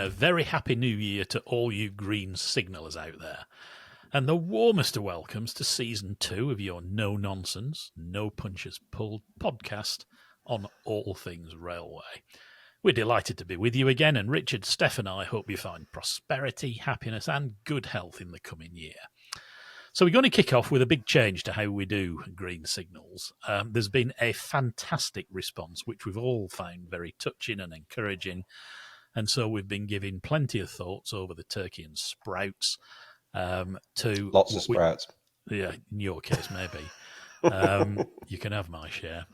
a very happy new year to all you green signallers out there. And the warmest of welcomes to Season 2 of your no-nonsense, no-punches-pulled podcast on all things railway. We're delighted to be with you again, and Richard, Steph and I hope you find prosperity, happiness and good health in the coming year. So we're going to kick off with a big change to how we do green signals. There's been a fantastic response, which we've all found very touching and encouraging. And so we've been giving plenty of thoughts over the turkey and sprouts. Lots of sprouts. Yeah, in your case, maybe. You can have my share.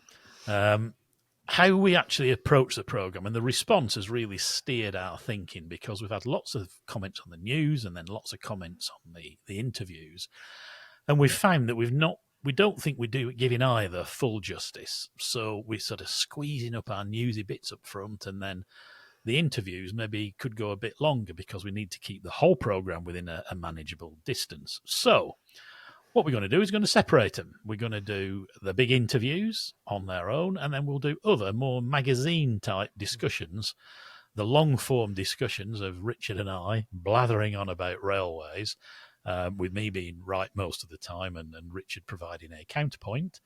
How we actually approach the programme, and the response has really steered our thinking, because we've had lots of comments on the news and then lots of comments on the interviews, and we've found that we don't think we're giving either full justice. So we're sort of squeezing up our newsy bits up front, and then the interviews maybe could go a bit longer because we need to keep the whole programme within a manageable distance. So what we're going to do is going to separate them. We're going to do the big interviews on their own, and then we'll do other more magazine-type discussions, the long-form discussions of Richard and I blathering on about railways, with me being right most of the time and Richard providing a counterpoint.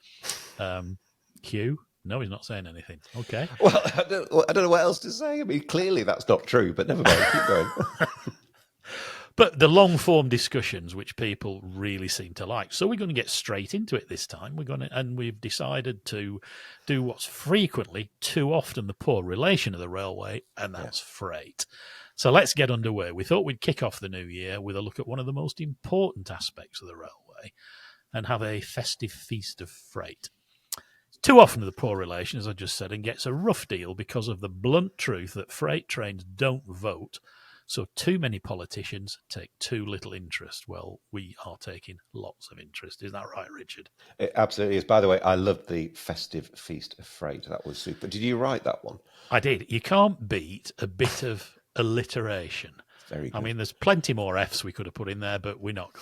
Q? No, he's not saying anything. Okay. Well, I don't know what else to say. I mean, clearly that's not true, but never mind. Keep going. But the long-form discussions, which people really seem to like. So we're going to get straight into it this time. We've decided to do what's frequently, too often, the poor relation of the railway, and that's freight. So let's get underway. We thought we'd kick off the new year with a look at one of the most important aspects of the railway and have a festive feast of freight. Too often the poor relation, as I just said, and gets a rough deal because of the blunt truth that freight trains don't vote. So too many politicians take too little interest. Well, we are taking lots of interest. Is that right, Richard? It absolutely is. By the way, I loved the festive feast of freight. That was super. Did you write that one? I did. You can't beat a bit of alliteration. Very good. I mean, there's plenty more Fs we could have put in there, but we're not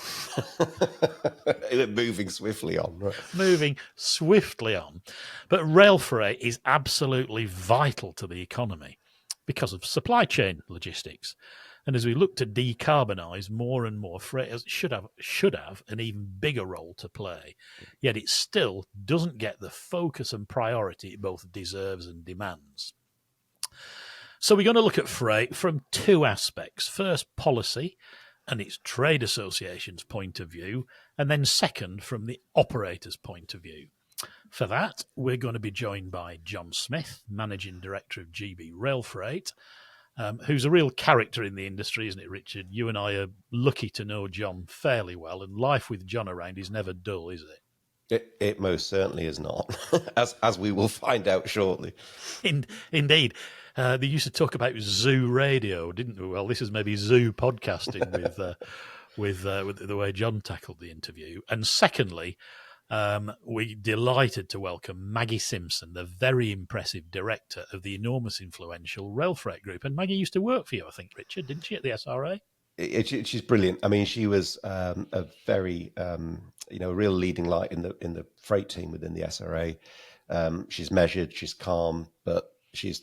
going. Moving swiftly on. Right? Moving swiftly on. But Railfreight is absolutely vital to the economy because of supply chain logistics. And as we look to decarbonise, more and more freight should have an even bigger role to play. Yet it still doesn't get the focus and priority it both deserves and demands. So we're going to look at freight from two aspects. First, policy and its trade associations' point of view, and then second, from the operator's point of view. For that, we're going to be joined by John Smith, Managing Director of GB Railfreight, who's a real character in the industry, isn't it, Richard? You and I are lucky to know John fairly well, and life with John around is never dull, is it? It most certainly is not, as we will find out shortly. Indeed. They used to talk about zoo radio, didn't they? Well, this is maybe zoo podcasting with the way John tackled the interview. And secondly, we're delighted to welcome Maggie Simpson, the very impressive director of the enormous influential Railfreight Group. And Maggie used to work for you, I think, Richard, didn't she, at the SRA? She's brilliant. I mean, she was a very, real leading light in the freight team within the SRA. She's measured, she's calm, but she's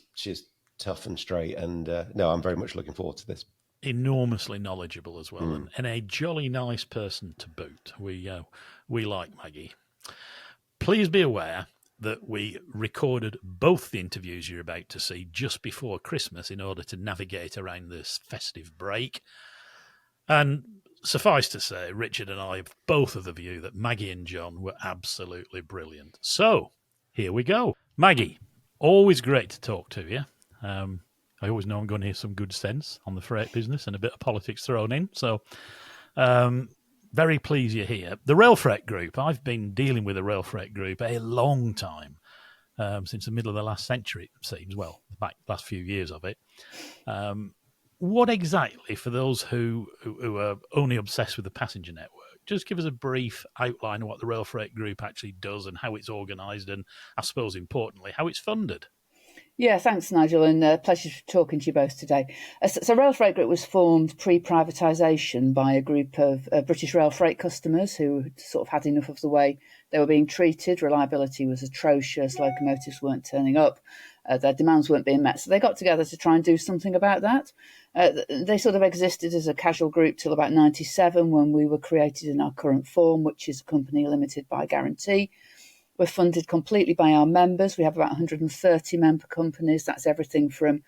tough and straight. And no, I'm very much looking forward to this. Enormously knowledgeable as well, and a jolly nice person to boot. We like Maggie. Please be aware that we recorded both the interviews you're about to see just before Christmas in order to navigate around this festive break. And suffice to say, Richard and I have both of the view that Maggie and John were absolutely brilliant. So, here we go. Maggie, always great to talk to you. I always know I'm going to hear some good sense on the freight business and a bit of politics thrown in. So, very pleased you're here. The Railfreight Group, I've been dealing with the Railfreight Group a long time, since the middle of the last century, it seems. Well, the last few years of it. What exactly, for those who are only obsessed with the passenger network, just give us a brief outline of what the Railfreight Group actually does and how it's organised and, I suppose importantly, how it's funded. Yeah, thanks, Nigel, and pleasure talking to you both today. So Railfreight Group was formed pre-privatisation by a group of British rail freight customers who sort of had enough of the way they were being treated. Reliability was atrocious, locomotives weren't turning up, their demands weren't being met. So they got together to try and do something about that. They sort of existed as a casual group till about 97 when we were created in our current form, which is a company limited by guarantee. We're funded completely by our members. We have about 130 member companies. That's everything from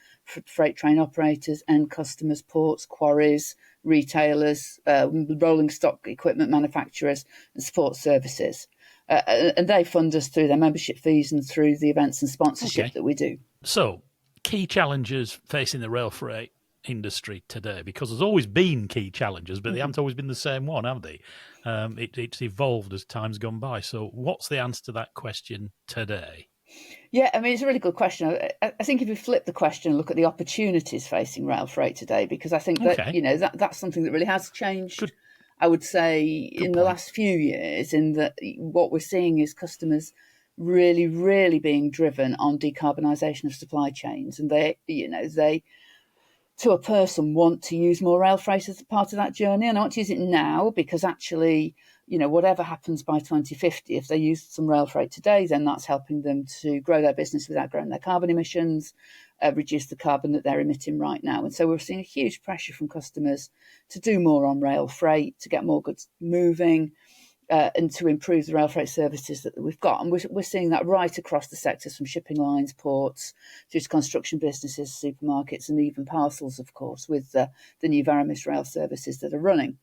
freight train operators, end customers, ports, quarries, retailers, rolling stock equipment manufacturers, and support services. And they fund us through their membership fees and through the events and sponsorship that we do. So, key challenges facing the rail freight industry today, because there's always been key challenges, but they haven't always been the same one, have they? It's evolved as time's gone by. So what's the answer to that question today? Yeah, I mean, it's a really good question. I think if you flip the question and look at the opportunities facing rail freight today, because I think that, that's something that really has changed, I would say, in the last few years, in that what we're seeing is customers really, really being driven on decarbonisation of supply chains. And they to a person, want to use more rail freight as part of that journey. And I want to use it now because actually, whatever happens by 2050, if they use some rail freight today, then that's helping them to grow their business without growing their carbon emissions, reduce the carbon that they're emitting right now. And so we're seeing a huge pressure from customers to do more on rail freight, to get more goods moving, and to improve the rail freight services that we've got. And we're seeing that right across the sectors, from shipping lines, ports, through to construction businesses, supermarkets, and even parcels, of course, with the new Varamis rail services that are running.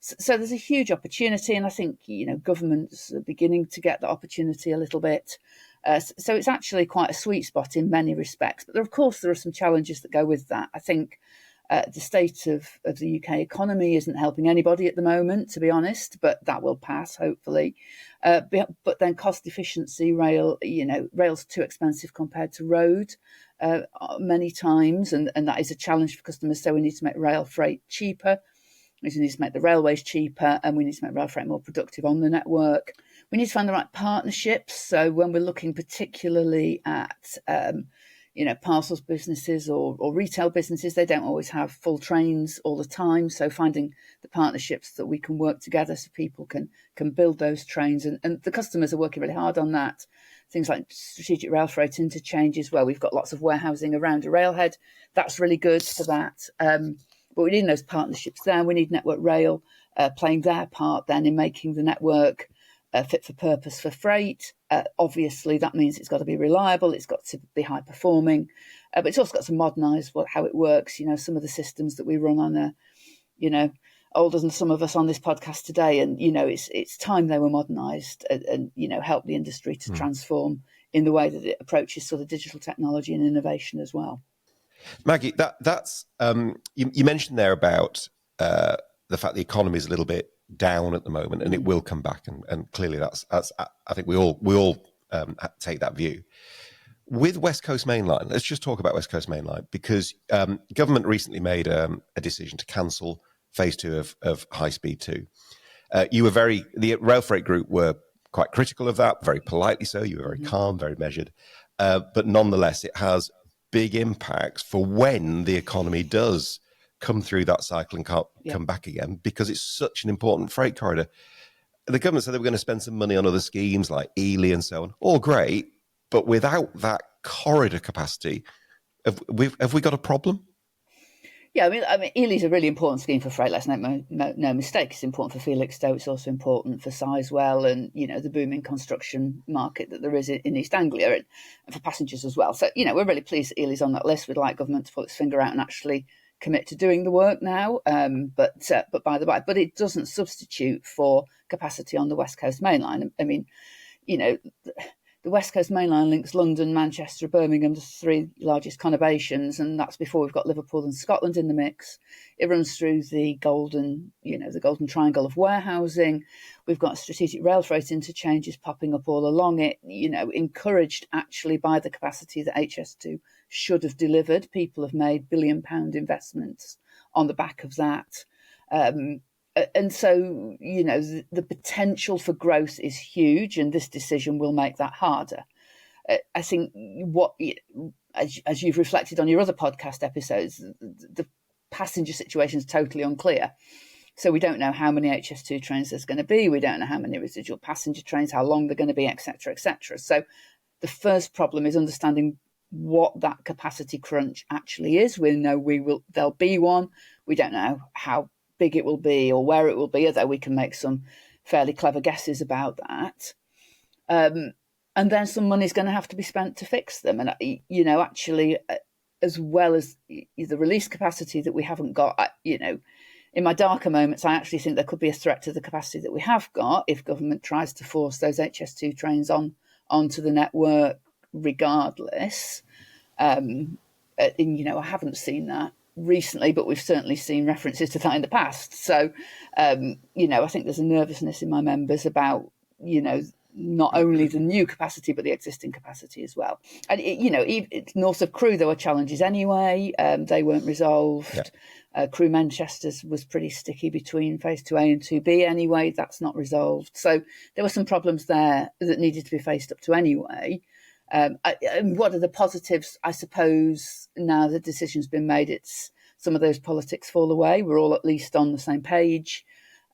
So there's a huge opportunity, and I think governments are beginning to get that opportunity a little bit. So it's actually quite a sweet spot in many respects. But of course, there are some challenges that go with that. I think the state of the UK economy isn't helping anybody at the moment, to be honest, but that will pass, hopefully. But then cost efficiency, rail's too expensive compared to road many times, and that is a challenge for customers. So we need to make rail freight cheaper. We need to make the railways cheaper, and we need to make rail freight more productive on the network. We need to find the right partnerships. So when we're looking particularly at parcels businesses or retail businesses, they don't always have full trains all the time. So finding the partnerships that we can work together so people can build those trains. And the customers are working really hard on that. Things like strategic rail freight interchanges, where we've got lots of warehousing around a railhead. That's really good for that. But we need those partnerships there. We need Network Rail playing their part then in making the network fit for purpose for freight. Obviously, that means it's got to be reliable, it's got to be high performing, but it's also got to modernise how it works. Some of the systems that we run on are, older than some of us on this podcast today, and it's time they were modernised and help the industry to transform in the way that it approaches sort of digital technology and innovation as well. Maggie, that's you mentioned there about the fact the economy is a little bit down at the moment, and it will come back, and clearly that's I think we all take that view. With West Coast Main Line, let's just talk about West Coast Main Line, because government recently made a decision to cancel Phase 2 of High Speed 2. The Railfreight Group were quite critical of that, very politely so. You were very calm, very measured, but nonetheless, it has big impacts for when the economy does come through that cycle and can't come back again, because it's such an important freight corridor. The government said they were going to spend some money on other schemes like Ely and so on. All great, but without that corridor capacity, have we got a problem? Yeah, I mean, Ely's a really important scheme for freight. Let's make no mistake. It's important for Felixstowe. It's also important for Sizewell and the booming construction market that there is in East Anglia, and for passengers as well. So we're really pleased that Ely's on that list. We'd like government to pull its finger out and actually commit to doing the work now. But by the way, but it doesn't substitute for capacity on the West Coast Main Line. I mean, the West Coast Main Line links London, Manchester, Birmingham, the three largest conurbations, and that's before we've got Liverpool and Scotland in the mix. It runs through the golden triangle of warehousing. We've got strategic rail freight interchanges popping up all along it, encouraged actually by the capacity that HS2 should have delivered. People have made billion-pound investments on the back of that. And so, the potential for growth is huge, and this decision will make that harder. I think as you've reflected on your other podcast episodes, the passenger situation is totally unclear. So we don't know how many HS2 trains there's going to be. We don't know how many residual passenger trains, how long they're going to be, et cetera, et cetera. So the first problem is understanding what that capacity crunch actually is. We know there'll be one. We don't know how big it will be or where it will be, although we can make some fairly clever guesses about that. And then some money's going to have to be spent to fix them. And, actually, as well as the release capacity that we haven't got, in my darker moments, I actually think there could be a threat to the capacity that we have got if government tries to force those HS2 trains onto the network regardless. I haven't seen that recently, but we've certainly seen references to that in the past. So, I think there's a nervousness in my members about, not only the new capacity, but the existing capacity as well. And, north of Crewe, there were challenges anyway. They weren't resolved. Yeah. Crewe Manchester's was pretty sticky between Phase 2A and 2B anyway. That's not resolved. So there were some problems there that needed to be faced up to anyway. And what are the positives? I suppose now the decision's been made, it's some of those politics fall away. We're all at least on the same page.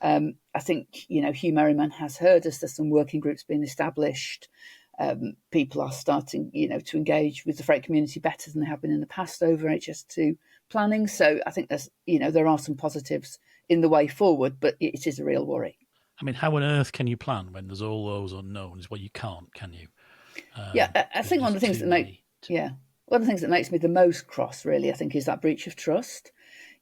I think, Hugh Merriman has heard us. There's some working groups being established. People are starting, to engage with the freight community better than they have been in the past over HS2 planning. So I think there are some positives in the way forward, but it is a real worry. I mean, how on earth can you plan when there's all those unknowns? Well, you can't, can you? I think one of the things that one of the things that makes me the most cross, really, I think, is that breach of trust.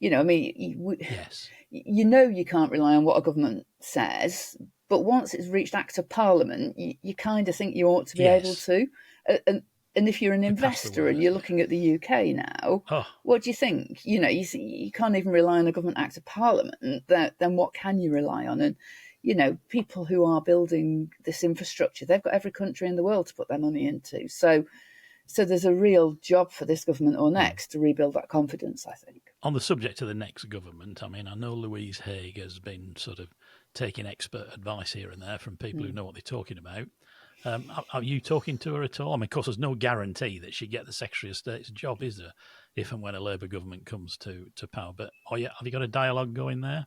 Yes. You can't rely on what a government says, but once it's reached Act of Parliament, you kind of think you ought to be able to. And if you're an investor and you're looking at the UK now, what do you think? You can't even rely on a government Act of Parliament. Then what can you rely on? And people who are building this infrastructure, they've got every country in the world to put their money into. So there's a real job for this government or next to rebuild that confidence, I think. On the subject of the next government, I mean, I know Louise Haigh has been sort of taking expert advice here and there from people who know what they're talking about. Are you talking to her at all? I mean, of course, there's no guarantee that she'd get the Secretary of State's job, is there, if and when a Labour government comes to power? But have you got a dialogue going there?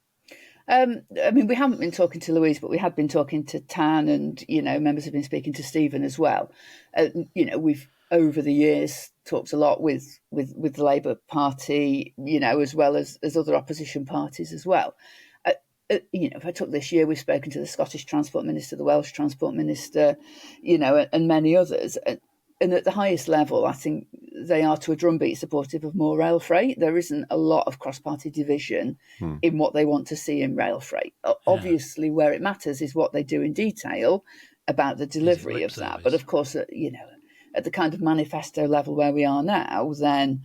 We haven't been talking to Louise, but we had been talking to Tan, and members have been speaking to Stephen as well. We've over the years talked a lot with the Labour Party, as well as other opposition parties as well. If I took this year, we've spoken to the Scottish Transport Minister, the Welsh Transport Minister, and many others. And at the highest level, I think they are to a drumbeat supportive of more rail freight. There isn't a lot of cross-party division in what they want to see in rail freight. Obviously, where it matters is what they do in detail about the delivery of that. But of course, at the kind of manifesto level where we are now, then,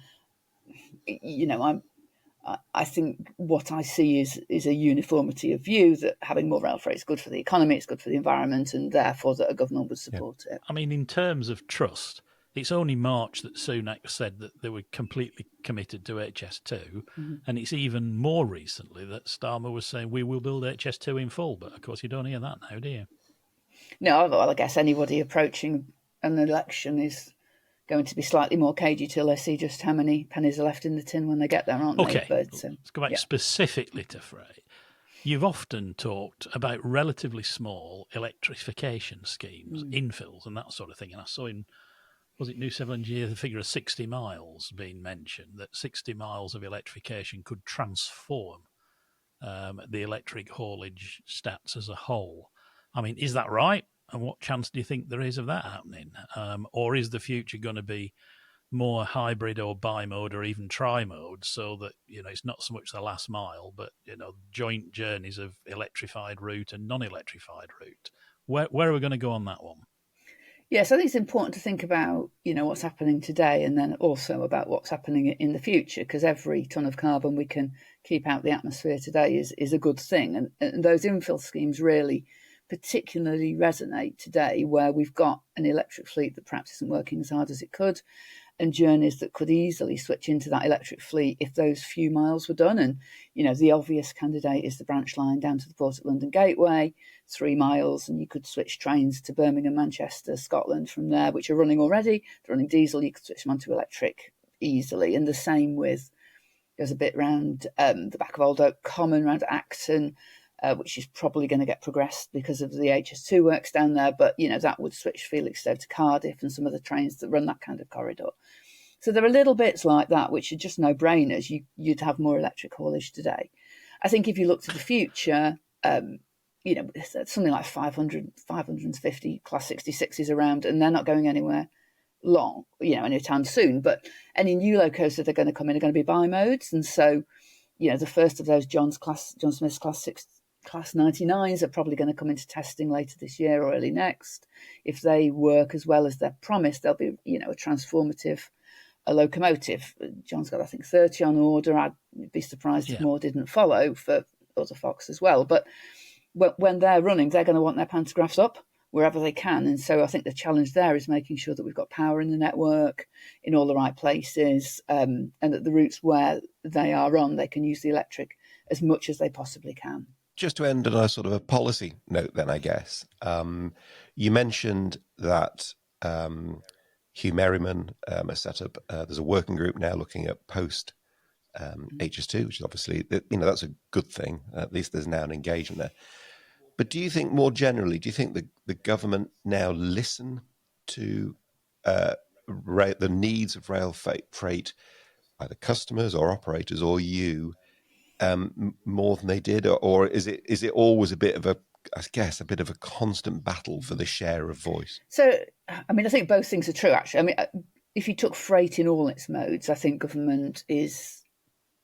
I think what I see is a uniformity of view that having more rail freight is good for the economy, it's good for the environment, and therefore that a government would support it. I mean, in terms of trust, it's only March that Sunak said that they were completely committed to HS2, and it's even more recently that Starmer was saying we will build HS2 in full. But of course, you don't hear that now, do you? No, well, I guess anybody approaching an election is going to be slightly more cagey till they see just how many pennies are left in the tin when they get there, aren't they? But, let's go back specifically to freight. You've often talked about relatively small electrification schemes, infills and that sort of thing. And I saw was it New Zealand Year, the figure of 60 miles being mentioned, that 60 miles of electrification could transform the electric haulage stats as a whole. I mean, is that right? And what chance do you think there is of that happening? Or is the future going to be more hybrid or bi-mode or even tri-mode, so that, it's not so much the last mile, but, joint journeys of electrified route and non-electrified route? Where are we going to go on that one? Yes, I think it's important to think about, what's happening today and then also about what's happening in the future, because every tonne of carbon we can keep out the atmosphere today is a good thing. And those infill schemes really particularly resonate today, where we've got an electric fleet that perhaps isn't working as hard as it could, and journeys that could easily switch into that electric fleet if those few miles were done. And, the obvious candidate is the branch line down to the Port at London Gateway, 3 miles, and you could switch trains to Birmingham, Manchester, Scotland from there, which are running already. They're running diesel, you could switch them onto electric easily. And the same there's a bit round the back of Old Oak Common, round Acton, which is probably going to get progressed because of the HS2 works down there. But, that would switch Felixstowe to Cardiff and some of the trains that run that kind of corridor. So there are little bits like that which are just no-brainers. You'd have more electric haulage today. I think if you look to the future, something like 500, 550 Class 66s around, and they're not going anywhere long, anytime soon. But any new locos that are going to come in are going to be bi-modes. And so, the first of those John Smith's Class 99s are probably going to come into testing later this year or early next. If they work as well as they're promised, they'll be, a transformative locomotive. John's got, I think, 30 on order. I'd be surprised if more didn't follow for other Fox as well. But when they're running, they're going to want their pantographs up wherever they can. And so I think the challenge there is making sure that we've got power in the network in all the right places, and that the routes where they are on, they can use the electric as much as they possibly can. Just to end on a sort of a policy note then, I guess, you mentioned that Hugh Merriman has set up, there's a working group now looking at post HS2, which is obviously, that's a good thing. At least there's now an engagement there. But do you think more generally, do you think the government now listen to the needs of rail freight, either customers or operators or you, more than they did? Or is it always a bit of a constant battle for the share of voice? So, I think both things are true, actually. If you took freight in all its modes, I think government is,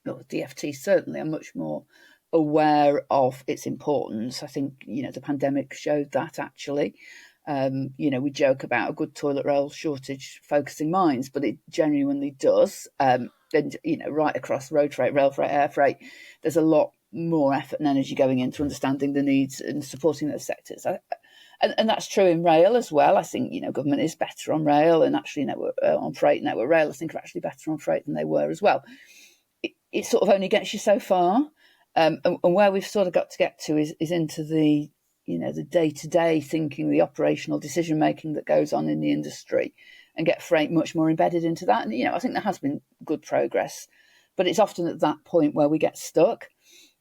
DfT certainly, are much more aware of its importance. I think, the pandemic showed that, actually. We joke about a good toilet roll shortage focusing minds, but it genuinely does. And, right across road freight, rail freight, air freight, there's a lot more effort and energy going into understanding the needs and supporting those sectors. And that's true in rail as well. I think, government is better on rail, and actually on freight, Network Rail, I think, are actually better on freight than they were as well. It sort of only gets you so far. And where we've sort of got to get to is into the, the day-to-day thinking, the operational decision-making that goes on in the industry, and get freight much more embedded into that. And, I think there has been good progress, but it's often at that point where we get stuck.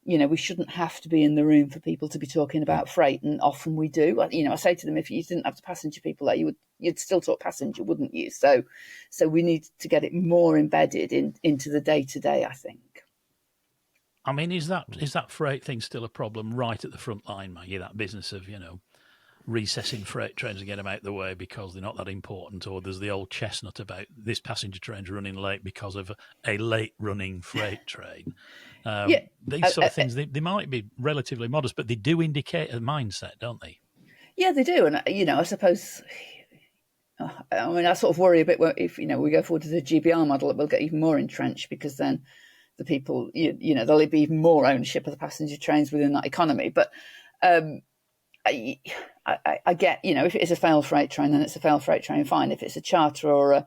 We shouldn't have to be in the room for people to be talking about freight, and often we do. I say to them, if you didn't have the passenger people there, you'd still talk passenger, wouldn't you? So we need to get it more embedded into the day-to-day, I think. Is that freight thing still a problem right at the front line, Maggie? That business of, recessing freight trains and get them out of the way because they're not that important, or there's the old chestnut about this passenger train's running late because of a late-running freight train. These sort of things, they might be relatively modest, but they do indicate a mindset, don't they? Yeah, they do. And, I suppose, I sort of worry a bit if, we go forward to the GBR model, it will get even more entrenched, because then the people, there'll be even more ownership of the passenger trains within that economy. But I get, if it is a failed freight train, then it's a failed freight train, fine. If it's a charter or a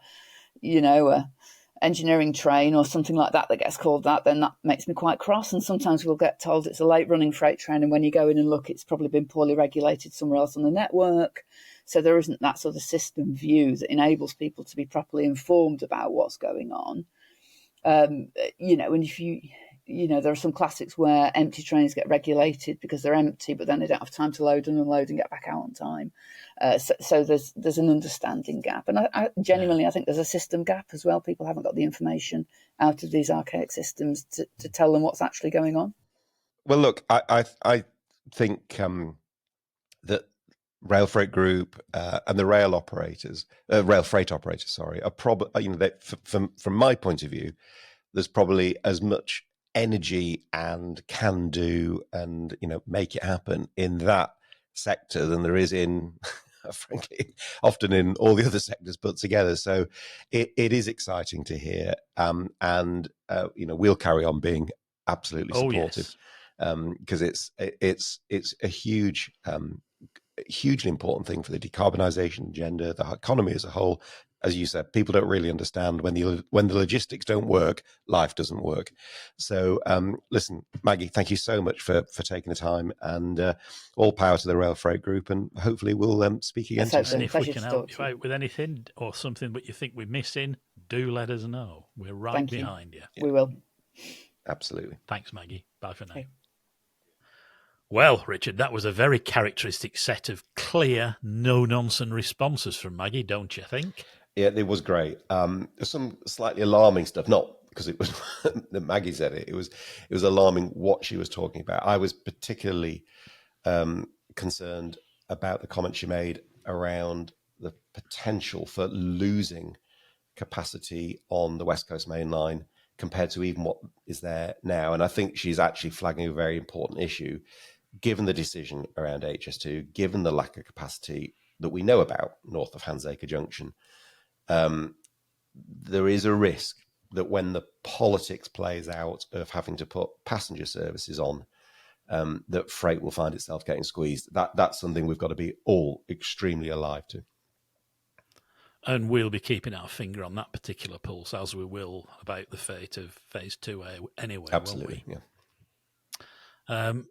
engineering train or something like that gets called that, then that makes me quite cross. And sometimes we'll get told it's a late running freight train, and when you go in and look, it's probably been poorly regulated somewhere else on the network. So there isn't that sort of system view that enables people to be properly informed about what's going on. And if there are some classics where empty trains get regulated because they're empty, but then they don't have time to load and unload and get back out on time. So there's an understanding gap. And I genuinely, I think there's a system gap as well. People haven't got the information out of these archaic systems to tell them what's actually going on. Well, look, I think that Railfreight Group and the rail freight operators, are probably, from my point of view, there's probably as much energy and can do and make it happen in that sector than there is in frankly often in all the other sectors put together. So it is exciting to hear, and we'll carry on being absolutely supportive, because it's a hugely important thing for the decarbonisation agenda, the economy as a whole. As you said, people don't really understand when the logistics don't work, life doesn't work. So, listen, Maggie, thank you so much for taking the time, and all power to the Railfreight Group, and hopefully we'll speak again soon. And if we can help you out with anything or something that you think we're missing, do let us know. We're right behind you. We will. Absolutely. Thanks, Maggie. Bye for now. Okay. Well, Richard, that was a very characteristic set of clear, no-nonsense responses from Maggie, don't you think? Yeah, it was great. There's some slightly alarming stuff, not because it was that Maggie said it. It was alarming what she was talking about. I was particularly concerned about the comment she made around the potential for losing capacity on the West Coast Main Line compared to even what is there now. And I think she's actually flagging a very important issue, given the decision around HS2, given the lack of capacity that we know about north of Handsacre Junction. There is a risk that when the politics plays out of having to put passenger services on, that freight will find itself getting squeezed. That's something we've got to be all extremely alive to. And we'll be keeping our finger on that particular pulse, as we will about the fate of Phase 2A anyway, Absolutely, won't we? Yeah.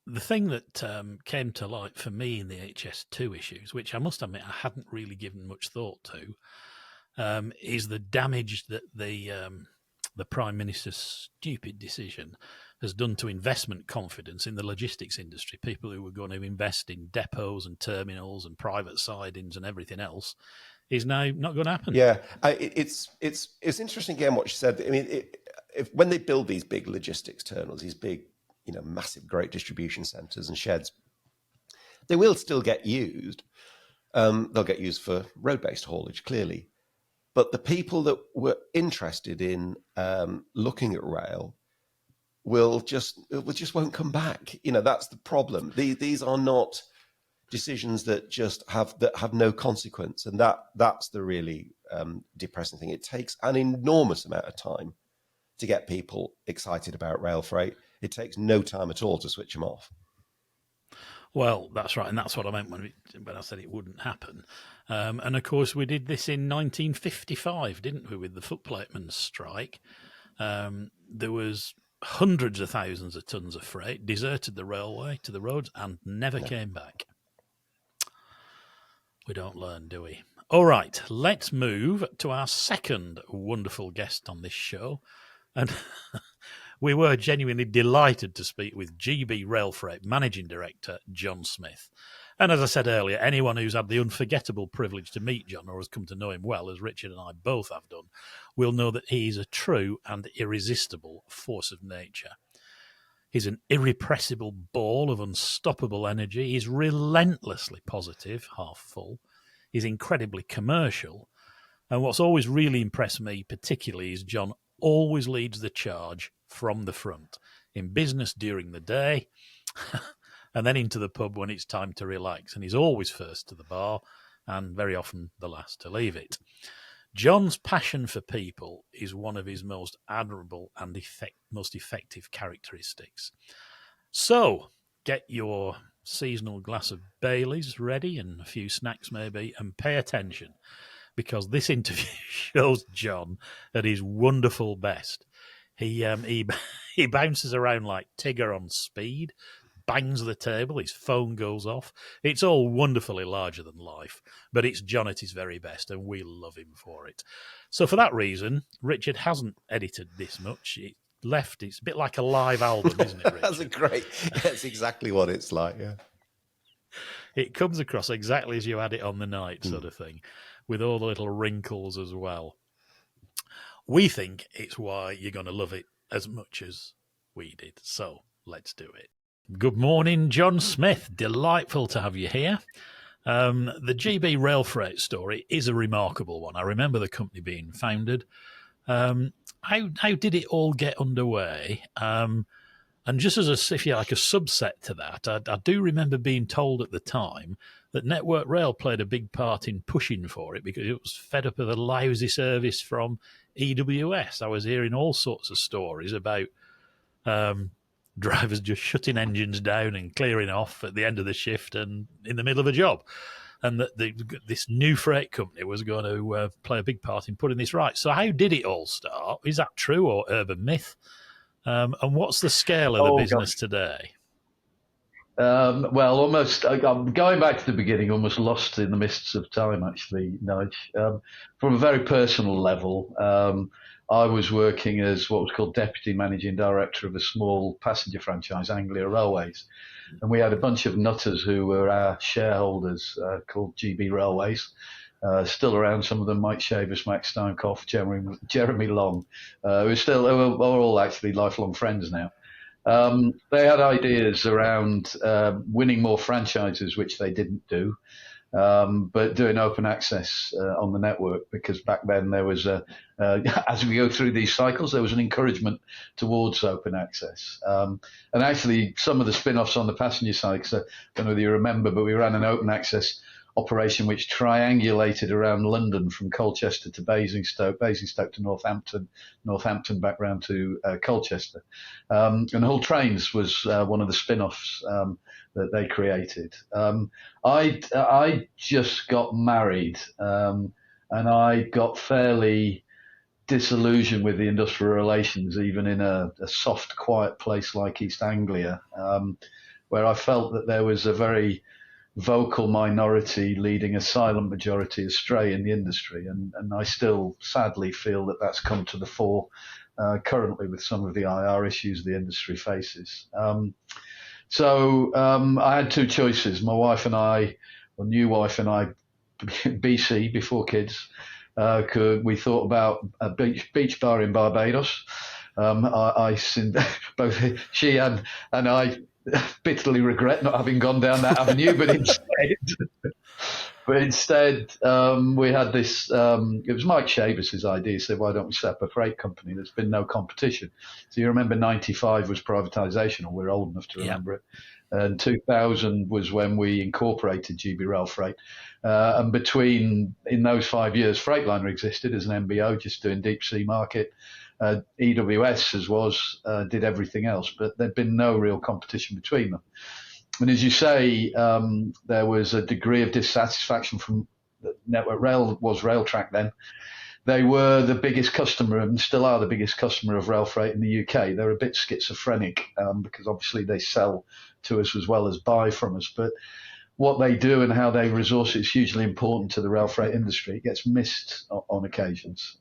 The thing that came to light for me in the HS2 issues, which I must admit I hadn't really given much thought to, is the damage that the Prime Minister's stupid decision has done to investment confidence in the logistics industry. People who were going to invest in depots and terminals and private sidings and everything else is now not going to happen. Yeah, it's interesting again what she said. I mean, when they build these big logistics terminals, these big, massive, great distribution centres and sheds, they will still get used. They'll get used for road-based haulage, clearly. But the people that were interested in looking at rail will just won't come back. That's the problem. These are not decisions that just have no consequence, and that's the really depressing thing. It takes an enormous amount of time to get people excited about rail freight. It takes no time at all to switch them off. Well, that's right, and that's what I meant when I said it wouldn't happen. And of course, we did this in 1955, didn't we, with the footplatemen's strike? There was hundreds of thousands of tons of freight deserted the railway to the roads and never came back. We don't learn, do we? All right, let's move to our second wonderful guest on this show. And we were genuinely delighted to speak with GB Railfreight Managing Director John Smith. And as I said earlier, anyone who's had the unforgettable privilege to meet John or has come to know him well, as Richard and I both have done, will know that he is a true and irresistible force of nature. He's an irrepressible ball of unstoppable energy. He's relentlessly positive, half full. He's incredibly commercial. And what's always really impressed me particularly is John always leads the charge from the front, in business during the day, and then into the pub when it's time to relax. And he's always first to the bar and very often the last to leave it. John's passion for people is one of his most admirable and most effective characteristics. So get your seasonal glass of Baileys ready and a few snacks maybe, and pay attention, because this interview shows John at his wonderful best. He bounces around like Tigger on speed, bangs the table, his phone goes off. It's all wonderfully larger than life, but it's John at his very best, and we love him for it. So for that reason, Richard hasn't edited this much. It's a bit like a live album, isn't it, Richard? That's exactly what it's like, yeah. It comes across exactly as you had it on the night, sort of thing, with all the little wrinkles as well. We think it's why you're going to love it as much as we did. So let's do it. Good morning, John Smith. Delightful to have you here. The GB Railfreight story is a remarkable one. I remember the company being founded. How did it all get underway? And just as a subset to that, I do remember being told at the time that Network Rail played a big part in pushing for it because it was fed up of the lousy service from EWS. I was hearing all sorts of stories about drivers just shutting engines down and clearing off at the end of the shift and in the middle of a job. And that this new freight company was going to play a big part in putting this right. So how did it all start? Is that true or urban myth? And what's the scale of the business today? Well, almost. I'm going back to the beginning, almost lost in the mists of time, actually, Nige. From a very personal level, I was working as what was called Deputy Managing Director of a small passenger franchise, Anglia Railways. And we had a bunch of nutters who were our shareholders called GB Railways. still around. Some of them: Mike Shavis, Max Steinkoff, Jeremy Long. We're all actually lifelong friends now. They had ideas around winning more franchises, which they didn't do, but doing open access on the network, because back then there was as we go through these cycles, there was an encouragement towards open access. And actually, some of the spin-offs on the passenger side, because I don't know whether you remember, but we ran an open access operation which triangulated around London from Colchester to Basingstoke to Northampton back round to Colchester. And Hull Trains was one of the spin-offs that they created. I just got married, and I got fairly disillusioned with the industrial relations, even in a soft, quiet place like East Anglia, where I felt that there was a very vocal minority leading a silent majority astray in the industry. And I still sadly feel that that's come to the fore currently with some of the IR issues the industry faces. So I had two choices. My wife and I, or new wife and I, BC, before kids, we thought about a beach bar in Barbados. Both she and I bitterly regret not having gone down that avenue, but instead we had this. It was Mike Shavis's idea. He said, "Why don't we set up a freight company?" There's been no competition. So you remember '95 was privatisation, or we're old enough to remember it. And 2000 was when we incorporated GB Railfreight. And in those 5 years, Freightliner existed as an MBO, just doing deep sea market. EWS did everything else, but there'd been no real competition between them. And as you say, there was a degree of dissatisfaction from the Network Rail, was Railtrack then. They were the biggest customer and still are the biggest customer of Railfreight in the UK. They're a bit schizophrenic because obviously they sell to us as well as buy from us. But what they do and how they resource it is hugely important to the Railfreight industry. It gets missed on occasions.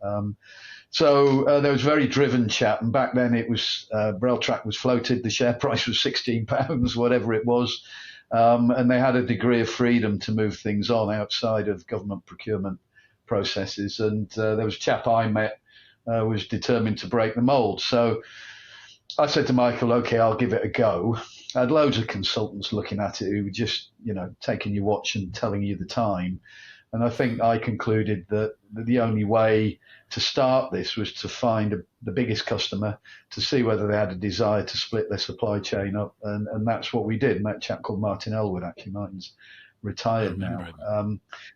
So there was a very driven chat, and back then it was Railtrack was floated. The share price was £16, whatever it was, and they had a degree of freedom to move things on outside of government procurement processes. And there was a chap I met was determined to break the mould. So I said to Michael, "Okay, I'll give it a go." I had loads of consultants looking at it who were just, taking your watch and telling you the time. And I think I concluded that the only way to start this was to find the biggest customer, to see whether they had a desire to split their supply chain up. And that's what we did. And that chap called Martin Elwood, actually, Martin's retired now.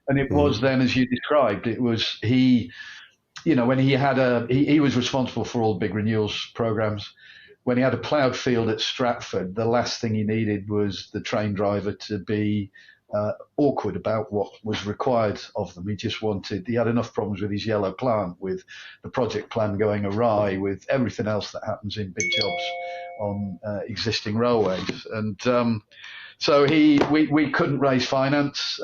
And it was then, as you described, it was when he was responsible for all the big renewals programs. When he had a ploughed field at Stratford, the last thing he needed was the train driver to be awkward about what was required of them. He had enough problems with his yellow plant, with the project plan going awry, with everything else that happens in big jobs on existing railways. And so we couldn't raise finance.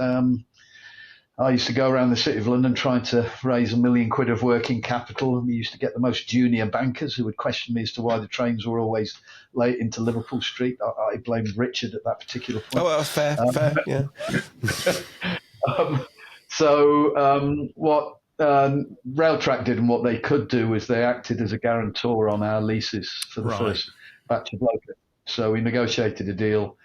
I used to go around the City of London trying to raise £1 million of working capital, and we used to get the most junior bankers who would question me as to why the trains were always late into Liverpool Street. I blamed Richard at that particular point. Oh, well, fair, yeah. What Railtrack did and what they could do is they acted as a guarantor on our leases for the first batch of locos. So we negotiated a deal.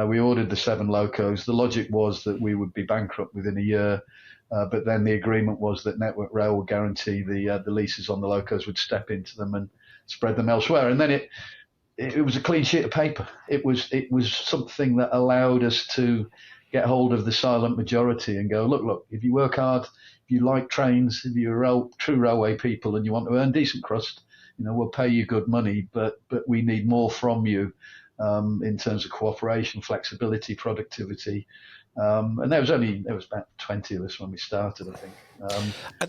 We ordered the 7 locos. The logic was that we would be bankrupt within a year, but then the agreement was that Network Rail would guarantee the leases on the locos, would step into them and spread them elsewhere. And then it was a clean sheet of paper. It was something that allowed us to get hold of the silent majority and go, look, if you work hard, if you like trains, if you're true railway people and you want to earn decent crust, we'll pay you good money, but we need more from you. In terms of cooperation, flexibility, productivity. And there was about 20 of us when we started, I think.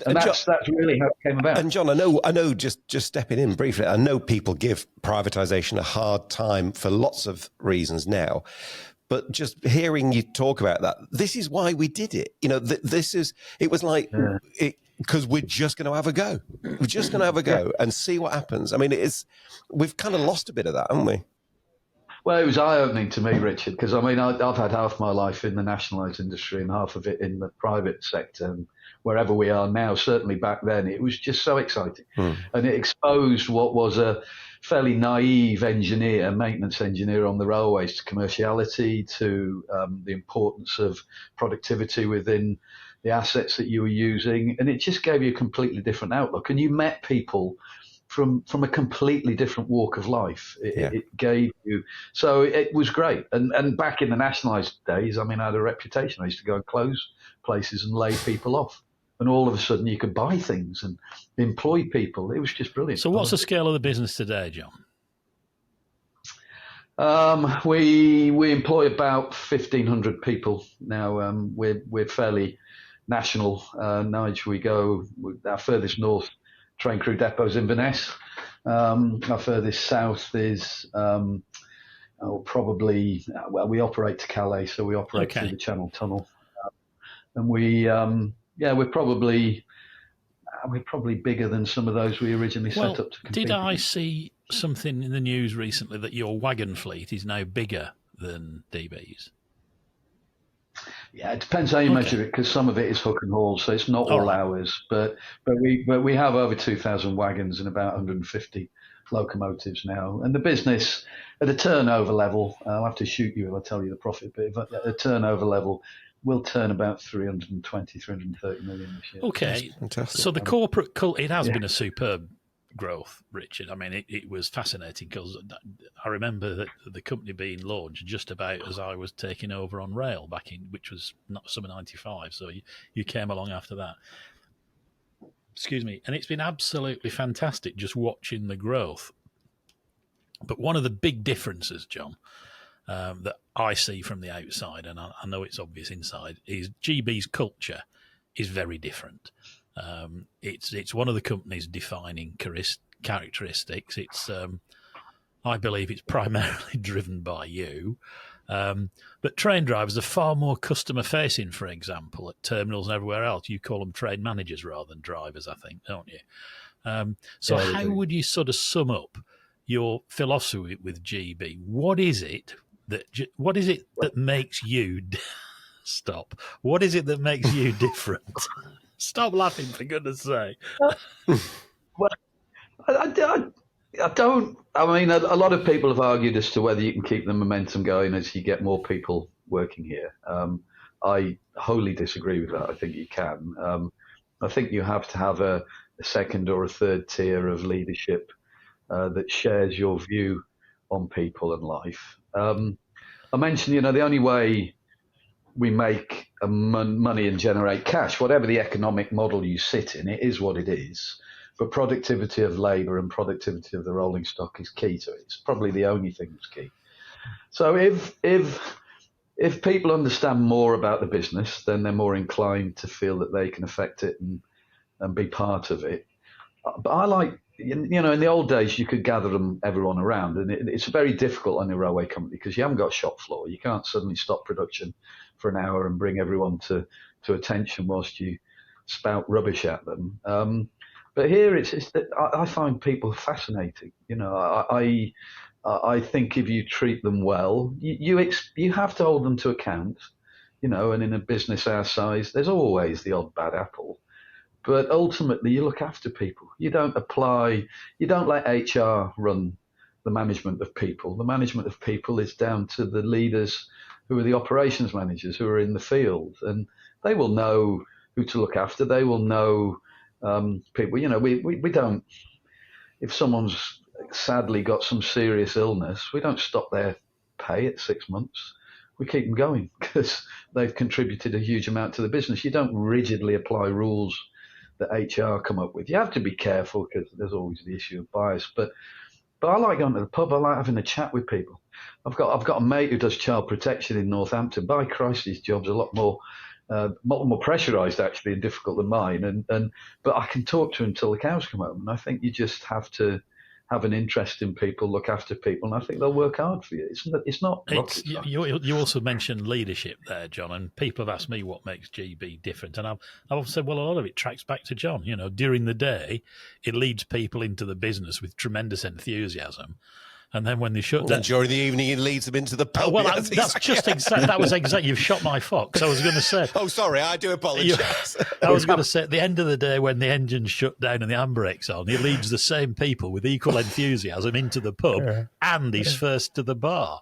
And that's really how it came about. And John, I know just stepping in briefly, I know people give privatisation a hard time for lots of reasons now. But just hearing you talk about that, this is why we did it. It was like, because we're just going to have a go. We're just going to have a go and see what happens. I mean, we've kind of lost a bit of that, haven't we? Well, it was eye-opening to me, Richard, because I mean, I've had half my life in the nationalised industry and half of it in the private sector. And wherever we are now, certainly back then, it was just so exciting. And it exposed what was a fairly naive engineer, maintenance engineer on the railways, to commerciality, to the importance of productivity within the assets that you were using. And it just gave you a completely different outlook. And you met people from a completely different walk of life. It gave you, so it was great. And back in the nationalised days, I mean, I had a reputation. I used to go and close places and lay people off. And all of a sudden you could buy things and employ people. It was just brilliant. So what's the scale of the business today, John? We employ about 1,500 people now. We're fairly national. Nige, we go, our furthest north train crew depots in Inverness. Our furthest south is probably, we operate to Calais, so we operate through the Channel Tunnel. And we're probably bigger than some of those we originally set up to compete. Did I see something in the news recently that your wagon fleet is now bigger than DB's? Yeah, it depends how you measure it, because some of it is hook and haul, so it's not all ours. But we have over 2,000 wagons and about 150 locomotives now. And the business, at a turnover level, I'll have to shoot you if I tell you the profit, but at a turnover level, we'll turn about 320, 330 million this year. Okay, so the corporate cult, it has been a superb growth, Richard. I mean, it was fascinating because I remember that the company being launched just about as I was taking over on rail back in, which was not summer 95. So you came along after that. Excuse me. And it's been absolutely fantastic just watching the growth. But one of the big differences, John, that I see from the outside, and I know it's obvious inside, is GB's culture is very different. It's one of the company's defining characteristics. It's I believe it's primarily driven by you, but train drivers are far more customer facing. For example, at terminals and everywhere else, you call them train managers rather than drivers, I think, don't you? How would you sort of sum up your philosophy with GB? What is it that makes you stop? What is it that makes you different? Stop laughing, for goodness sake. Well, I don't. I mean, a lot of people have argued as to whether you can keep the momentum going as you get more people working here. I wholly disagree with that. I think you can. I think you have to have a second or a third tier of leadership that shares your view on people and life. I mentioned, the only way we make money and generate cash, whatever the economic model you sit in, it is what it is. But productivity of labour and productivity of the rolling stock is key to it. It's probably the only thing that's key. So if people understand more about the business, then they're more inclined to feel that they can affect it and be part of it. But I like, in the old days, you could gather everyone around, and it's very difficult on a railway company because you haven't got a shop floor. You can't suddenly stop production for an hour and bring everyone to attention whilst you spout rubbish at them. But here, it's that I find people fascinating. I think if you treat them well, you have to hold them to account. And in a business our size, there's always the odd bad apple. But ultimately, you look after people. You don't let HR run the management of people. The management of people is down to the leaders who are the operations managers who are in the field. And they will know who to look after. They will know people. We don't, if someone's sadly got some serious illness, we don't stop their pay at 6 months. We keep them going because they've contributed a huge amount to the business. You don't rigidly apply rules that HR come up with. You have to be careful because there's always the issue of bias. But I like going to the pub. I like having a chat with people. I've got a mate who does child protection in Northampton. By Christ, his job's a lot more pressurised actually and difficult than mine. But I can talk to him until the cows come home. And I think you just have to have an interest in people, look after people, and I think they'll work hard for you. It's not rocket science. You also mentioned leadership there, John, and people have asked me what makes GB different, and I've said, well, a lot of it tracks back to John. During the day, it leads people into the business with tremendous enthusiasm, And then when they shut And down, during the evening, he leads them into the pub. well, Yes, that's just exactly. That was exactly. You've shot my fox. I was going to say. Oh, sorry, I do apologise. I was going to say, at the end of the day, when the engine's shut down and the handbrake's on, he leads the same people with equal enthusiasm into the pub, and he's first to the bar.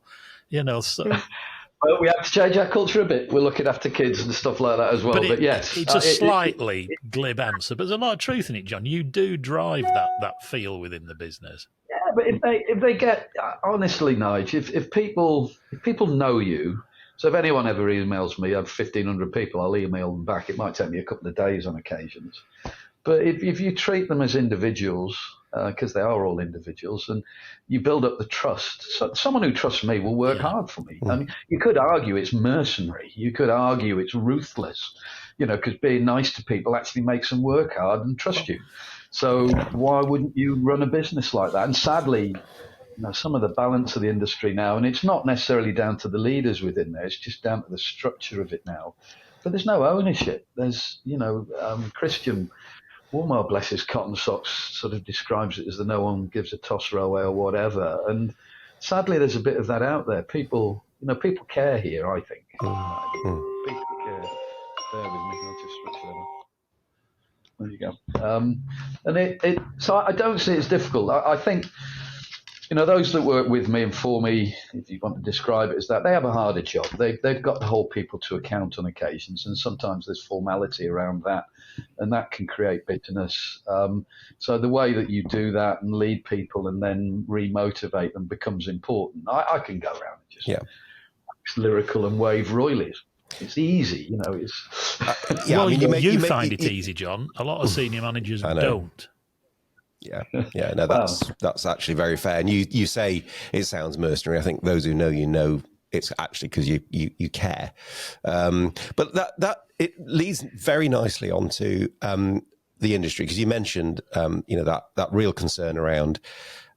So. Well, we have to change our culture a bit. We're looking after kids and stuff like that as well. But yes, it's a slightly glib answer, but there's a lot of truth in it, John. You do drive that feel within the business. Yeah, but if they get, honestly, Nige, if people know you, so if anyone ever emails me, I have 1,500 people, I'll email them back. It might take me a couple of days on occasions. But if you treat them as individuals, because they are all individuals, and you build up the trust, so someone who trusts me will work hard for me. I mean, you could argue it's mercenary. You could argue it's ruthless, because being nice to people actually makes them work hard and trust you. So why wouldn't you run a business like that? And sadly, some of the balance of the industry now, and it's not necessarily down to the leaders within there, it's just down to the structure of it now. But there's no ownership. There's, Christian Walmart, bless his cotton socks, sort of describes it as the no one gives a toss railway or whatever. And sadly, there's a bit of that out there. People care here, I think. People care. Bear with me, I'll just switch that off. There you go. And so I don't see it as difficult. I think, those that work with me and for me, if you want to describe it as that, they have a harder job. They've got to hold people to account on occasions, and sometimes there's formality around that, and that can create bitterness. So the way that you do that and lead people and then remotivate them becomes important. I can go around and just wax lyrical and wave royalies. It's easy, It's you find it easy, John. A lot of senior managers don't. Yeah. No, that's actually very fair. And you say it sounds mercenary. I think those who know it's actually because you care. But that it leads very nicely onto the industry, because you mentioned that real concern around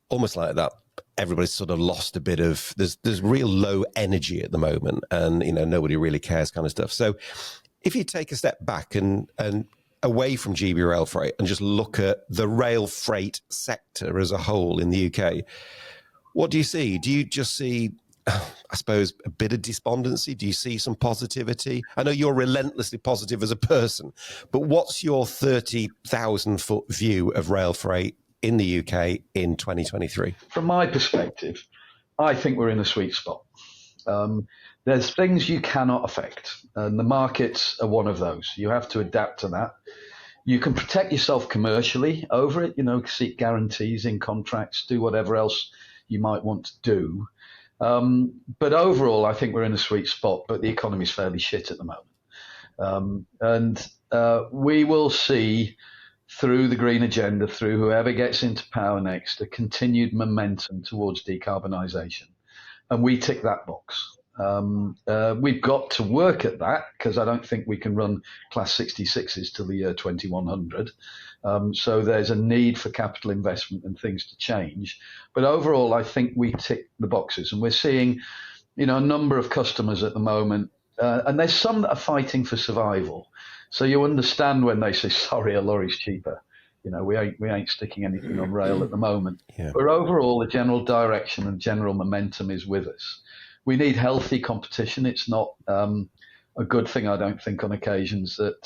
almost like that. Everybody's sort of lost a bit of there's real low energy at the moment, and nobody really cares kind of stuff. So if you take a step back and away from GB Railfreight and just look at the rail freight sector as a whole in the UK, what do you see? Do you just see, I suppose, a bit of despondency? Do you see some positivity? I know you're relentlessly positive as a person, but what's your 30,000-foot view of rail freight in the UK in 2023? From my perspective, I think we're in a sweet spot. There's things you cannot affect, and the markets are one of those. You have to adapt to that. You can protect yourself commercially over it, seek guarantees in contracts, do whatever else you might want to do. But overall, I think we're in a sweet spot, but the economy's fairly shit at the moment. And we will see, through the green agenda, through whoever gets into power next, a continued momentum towards decarbonisation. And we tick that box. We've got to work at that, because I don't think we can run Class 66s till the year 2100. So there's a need for capital investment and things to change. But overall, I think we tick the boxes. And we're seeing, a number of customers at the moment, and there's some that are fighting for survival. So you understand when they say, sorry, a lorry's cheaper. We ain't sticking anything on rail at the moment. Yeah. But overall, the general direction and general momentum is with us. We need healthy competition. It's not a good thing, I don't think, on occasions that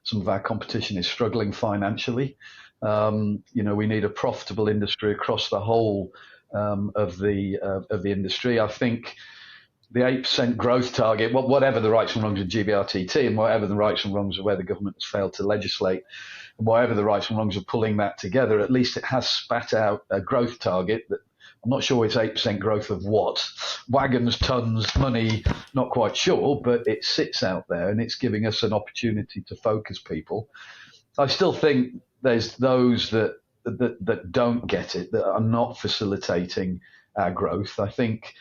some of our competition is struggling financially. We need a profitable industry across the whole of the industry. I think the 8% growth target, whatever the rights and wrongs of GBRTT, and whatever the rights and wrongs of where the government has failed to legislate, and whatever the rights and wrongs of pulling that together, at least it has spat out a growth target that I'm not sure it's 8% growth of what. Wagons, tons, money, not quite sure, but it sits out there and it's giving us an opportunity to focus people. I still think there's those that don't get it, that are not facilitating our growth. I think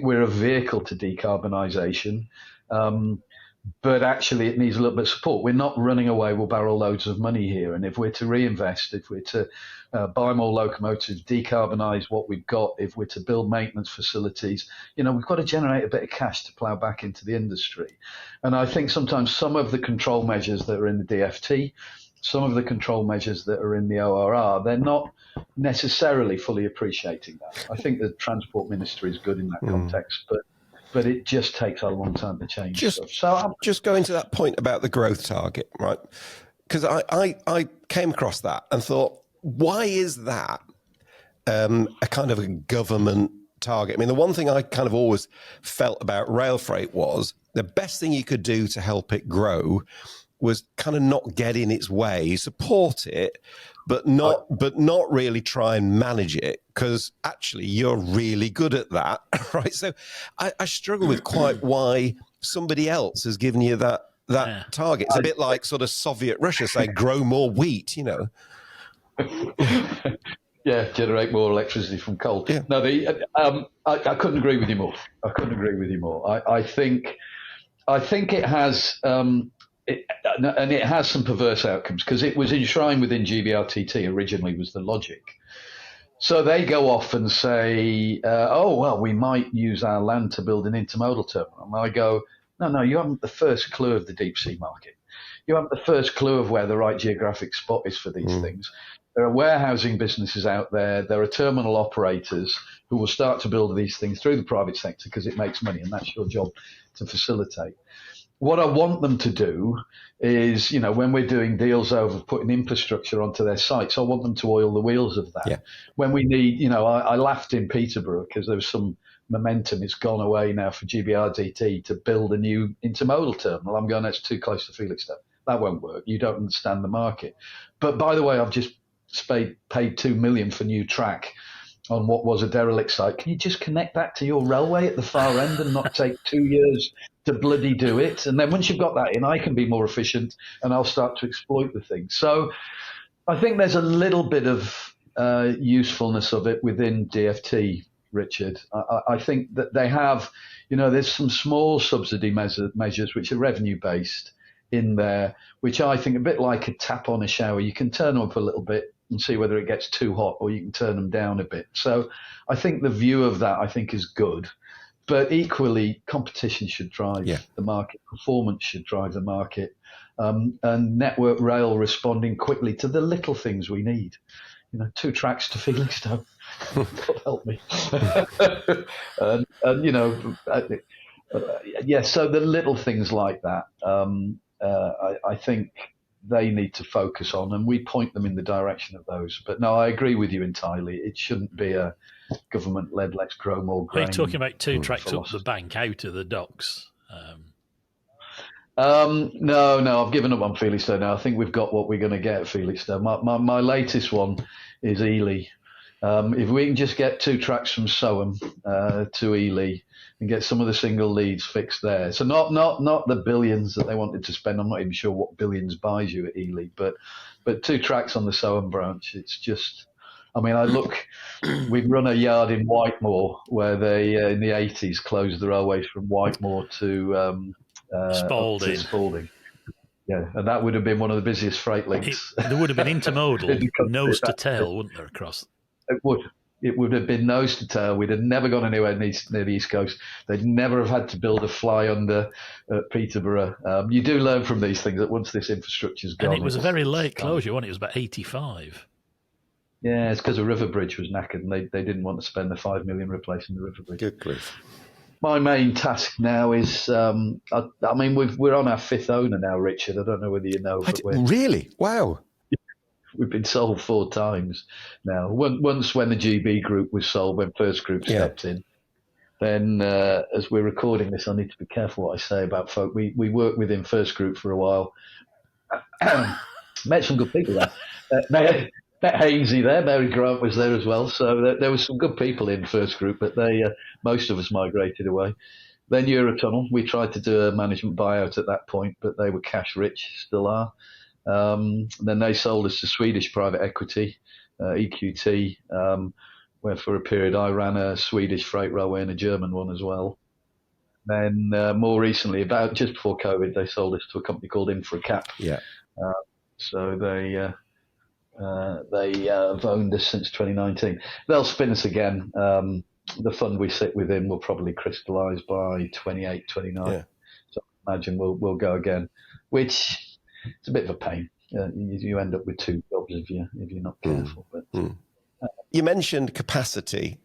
we're a vehicle to decarbonisation, but actually it needs a little bit of support. We're not running away with barrel loads of money here, and if we're to reinvest, if we're to buy more locomotives, decarbonise what we've got, if we're to build maintenance facilities, we've got to generate a bit of cash to plough back into the industry. And I think sometimes some of the control measures that are in the DFT, some of the control measures that are in the ORR, they're not necessarily fully appreciating that. I think the Transport Ministry is good in that context, but it just takes a long time to change stuff. So just going to that point about the growth target, right? Because I came across that and thought, why is that a kind of a government target? I mean, the one thing I kind of always felt about Railfreight was the best thing you could do to help it grow was kind of not get in its way, support it, but not really try and manage it, because actually you're really good at that, right? So I struggle with quite why somebody else has given you that target. It's a bit like sort of Soviet Russia saying grow more wheat, you know. Yeah, generate more electricity from coal. Yeah. No, I couldn't agree with you more. I think it has, and it has some perverse outcomes, because it was enshrined within GBRTT originally was the logic. So they go off and say, we might use our land to build an intermodal terminal. And I go, no, you haven't the first clue of the deep sea market. You haven't the first clue of where the right geographic spot is for these things. There are warehousing businesses out there. There are terminal operators who will start to build these things through the private sector because it makes money, and that's your job to facilitate. What I want them to do is, when we're doing deals over putting infrastructure onto their sites, I want them to oil the wheels of that. Yeah. When we need, I laughed in Peterborough because there was some momentum. It's gone away now for GBRDT to build a new intermodal terminal. I'm going, that's too close to Felixstowe. That won't work. You don't understand the market. But by the way, I've just paid $2 million for new track on what was a derelict site. Can you just connect that to your railway at the far end and not take 2 years to bloody do it? And then once you've got that in, I can be more efficient and I'll start to exploit the thing. So I think there's a little bit of usefulness of it within DFT, Richard. I think that they have, there's some small subsidy measures which are revenue-based in there, which I think a bit like a tap on a shower. You can turn them up a little bit and see whether it gets too hot, or you can turn them down a bit. So I think the view of that, I think, is good. But equally, competition should drive the market. Performance should drive the market. And Network Rail responding quickly to the little things we need. 2 tracks to Felixstowe. God help me. So the little things like that, I think they need to focus on, and we point them in the direction of those. But no, I agree with you entirely. It shouldn't be a government-led let's grow more grain. Are you talking about 2 tracks up the bank out of the docks? No, I've given up on Felixstowe now. I think we've got what we're going to get at Felixstowe. My latest one is Ely. If we can just get 2 tracks from Soham to Ely and get some of the single leads fixed there. So not the billions that they wanted to spend. I'm not even sure what billions buys you at Ely, but 2 tracks on the Soham branch. It's just, we've run a yard in Whitemore where they, in the 80s, closed the railways from Whitemore to Spalding. Yeah, and that would have been one of the busiest freight links. There would have been intermodal, nose to tail, wouldn't there, across? It would have been nose to tail. We'd have never gone anywhere near the East Coast. They'd never have had to build a fly under at Peterborough. You do learn from these things that once this infrastructure's gone. And it was a very late closure, wasn't it? It was about 85. Yeah, it's because the River Bridge was knackered and they didn't want to spend the $5 million replacing the River Bridge. Good grief. My main task now is, we're on our 5th owner now, Richard. I don't know whether you know. Really? Wow. We've been sold 4 times now. Once when the GB Group was sold, when First Group stepped in. Then as we're recording this, I need to be careful what I say about folk. We worked within First Group for a while. Met some good people there. Met Hainsey there. Mary Grant was there as well. So there was some good people in First Group, but most of us migrated away. Then Eurotunnel. We tried to do a management buyout at that point, but they were cash rich, still are. Then they sold us to Swedish private equity, EQT, where for a period I ran a Swedish freight railway and a German one as well. Then more recently, about just before COVID, they sold us to a company called Infracap. Yeah. So they've owned us since 2019. They'll spin us again. The fund we sit within will probably crystallise by 28, 29. Yeah. So I imagine we'll go again, which it's a bit of a pain. you end up with two jobs if you're not careful. But you mentioned capacity.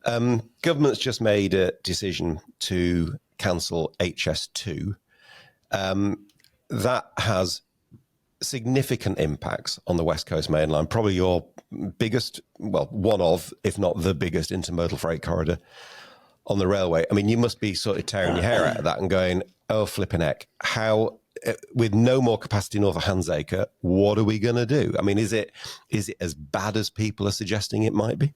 Government's just made a decision to cancel HS2. That has significant impacts on the West Coast Main Line, probably your biggest, well, one of, if not the biggest intermodal freight corridor on the railway. I mean, you must be sort of tearing your hair out of that and going, oh, flipping heck, how, with no more capacity north of Handsacre, what are we going to do? I mean, is it as bad as people are suggesting it might be?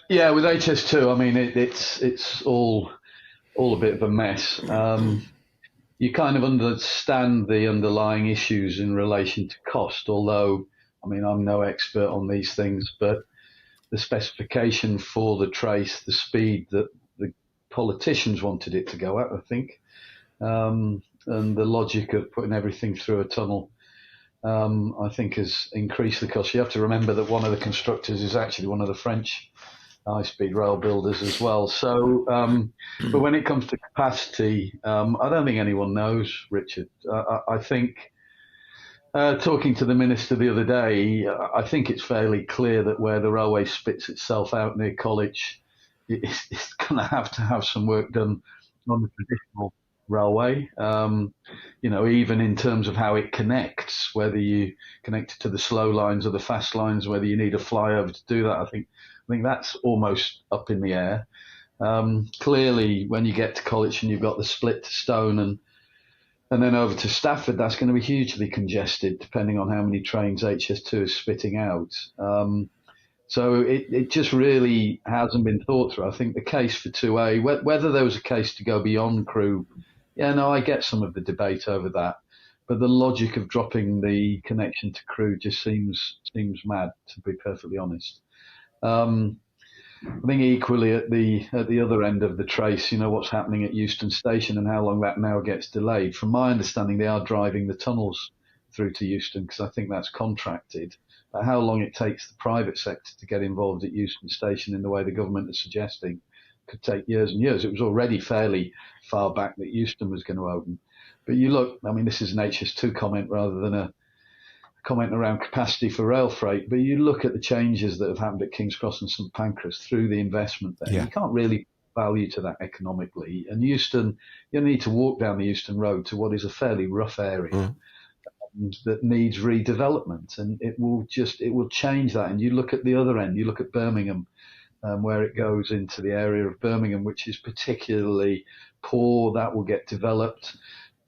Yeah, with HS2, I mean, it's all a bit of a mess. You kind of understand the underlying issues in relation to cost, although, I mean, I'm no expert on these things, but the specification for the trace, the speed that the politicians wanted it to go at, I think, and the logic of putting everything through a tunnel, I think has increased the cost. You have to remember that one of the constructors is actually one of the French high-speed rail builders as well. So, but when it comes to capacity, I don't think anyone knows, Richard. I think, talking to the minister the other day, I think it's fairly clear that where the railway spits itself out near College, it's going to have some work done on the traditional railway. Even in terms of how it connects, whether you connect it to the slow lines or the fast lines, whether you need a flyover to do that, I think that's almost up in the air. Clearly, when you get to College and you've got the split to Stone and then over to Stafford, that's going to be hugely congested, depending on how many trains HS2 is spitting out. So it just really hasn't been thought through. I think the case for 2A, whether there was a case to go beyond crew, I get some of the debate over that. But the logic of dropping the connection to crew just seems mad, to be perfectly honest. I think equally at the other end of the trace, what's happening at Euston Station and how long that now gets delayed. From my understanding, they are driving the tunnels through to Euston because I think that's contracted. But how long it takes the private sector to get involved at Euston Station in the way the government is suggesting could take years and years. It was already fairly far back that Euston was going to open. But you look, I mean, this is an HS2 comment rather than a comment around capacity for rail freight, but you look at the changes that have happened at King's Cross and St Pancras through the investment there. Yeah. You can't really value to that economically. And Euston, you need to walk down the Euston Road to what is a fairly rough area that needs redevelopment, and it will change that. And you look at the other end, you look at Birmingham, where it goes into the area of Birmingham, which is particularly poor. That will get developed.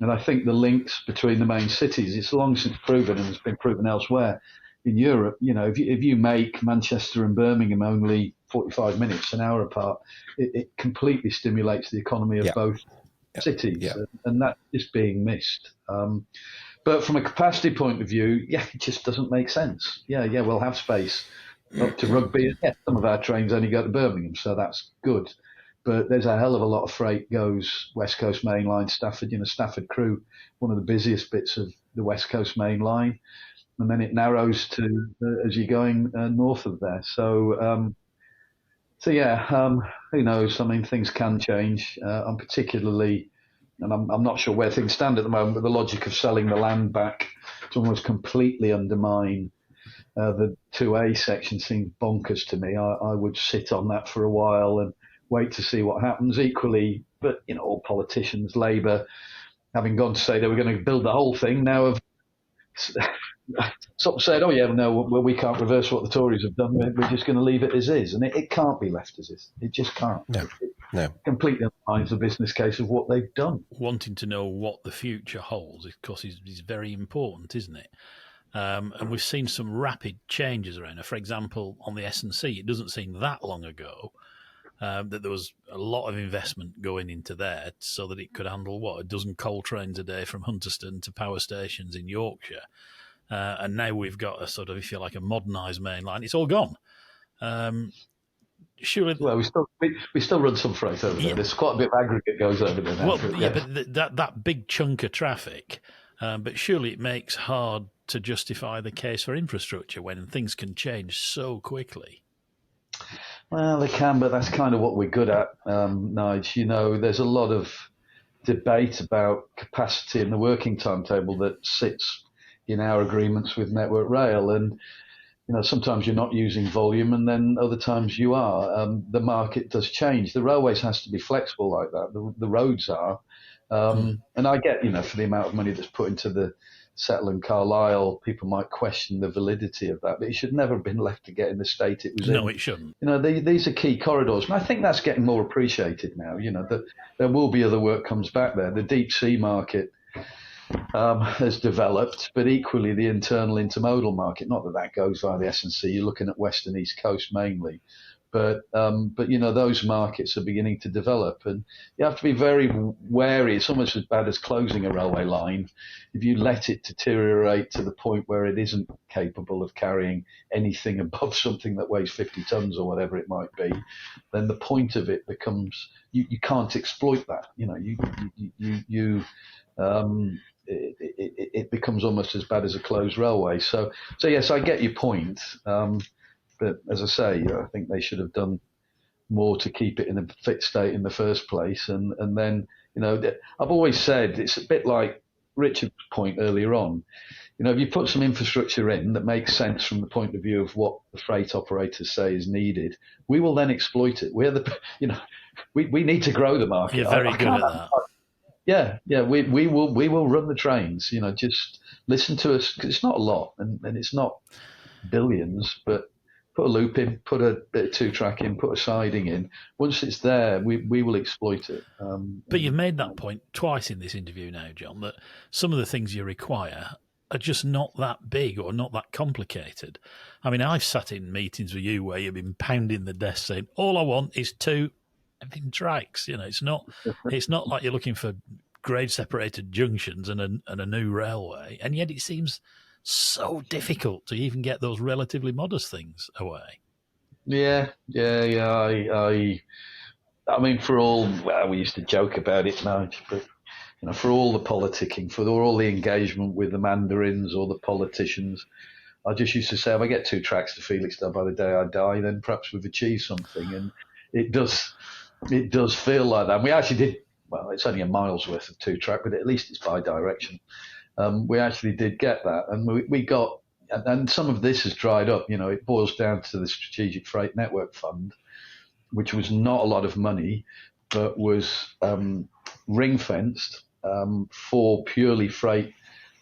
And I think the links between the main cities, it's long since proven and it's been proven elsewhere in Europe. If you make Manchester and Birmingham only 45 minutes, an hour apart, it completely stimulates the economy of both cities. Yeah. And that is being missed. But from a capacity point of view, it just doesn't make sense. We'll have space up to Rugby. Some of our trains only go to Birmingham, so that's good. But there's a hell of a lot of freight goes West Coast Main Line, Stafford. Stafford Crew, one of the busiest bits of the West Coast Main Line, and then it narrows to as you're going north of there. So who knows? I mean, things can change. I'm particularly, and I'm not sure where things stand at the moment, but the logic of selling the land back to almost completely undermine the 2A section seems bonkers to me. I would sit on that for a while and wait to see what happens. Equally, but all politicians, Labour, having gone to say they were going to build the whole thing, now have sort of said, we can't reverse what the Tories have done. We're just going to leave it as is, and it can't be left as is. It just can't. No. Completely undermines the business case of what they've done. Wanting to know what the future holds, of course, is very important, isn't it? And we've seen some rapid changes around it. For example, on the S&C, it doesn't seem that long ago that there was a lot of investment going into there so that it could handle, a dozen coal trains a day from Hunterston to power stations in Yorkshire. And now we've got a sort of, if you like, a modernised main line. It's all gone. Surely, well, we still run some freight over there. There's quite a bit of aggregate goes over there now. But that big chunk of traffic, but surely it makes hard to justify the case for infrastructure when things can change so quickly. Well, they can, but that's kind of what we're good at, Nige. There's a lot of debate about capacity in the working timetable that sits in our agreements with Network Rail. And sometimes you're not using volume, and then other times you are. The market does change. The railways has to be flexible like that. The roads are. And I get, for the amount of money that's put into the Settle and Carlisle, people might question the validity of that, but it should never have been left to get in the state it was in. No, it shouldn't. These are key corridors, and I think that's getting more appreciated now. That there will be other work comes back there. The deep sea market has developed, but equally the internal intermodal market. Not that goes via the S&C. You're looking at West and East Coast mainly. But those markets are beginning to develop, and you have to be very wary. It's almost as bad as closing a railway line. If you let it deteriorate to the point where it isn't capable of carrying anything above something that weighs 50 tons or whatever it might be, then the point of it becomes you can't exploit that. It becomes almost as bad as a closed railway. So yes, I get your point. But as I say, I think they should have done more to keep it in a fit state in the first place. And then, I've always said it's a bit like Richard's point earlier on. If you put some infrastructure in that makes sense from the point of view of what the freight operators say is needed, we will then exploit it. We need to grow the market. You're very good at that. Yeah, we will run the trains. Just listen to us, because it's not a lot, and it's not billions, but put a loop in, put a bit of two-track in, put a siding in. Once it's there, we will exploit it. But you've made that point twice in this interview now, John, that some of the things you require are just not that big or not that complicated. I mean, I've sat in meetings with you where you've been pounding the desk saying, all I want is two tracks. It's not like you're looking for grade-separated junctions and a new railway, and yet it seems so difficult to even get those relatively modest things away. Yeah. I mean, for all, we used to joke about it, Nige, but for all the politicking, for all the engagement with the mandarins or the politicians, I just used to say, if I get two tracks to Felixstowe by the day I die, then perhaps we've achieved something. And it does feel like that. And we actually did. Well, it's only a mile's worth of two track, but at least it's bi-direction. We actually did get that, and we got, and some of this has dried up. It boils down to the Strategic Freight Network Fund, which was not a lot of money, but was ring-fenced for purely freight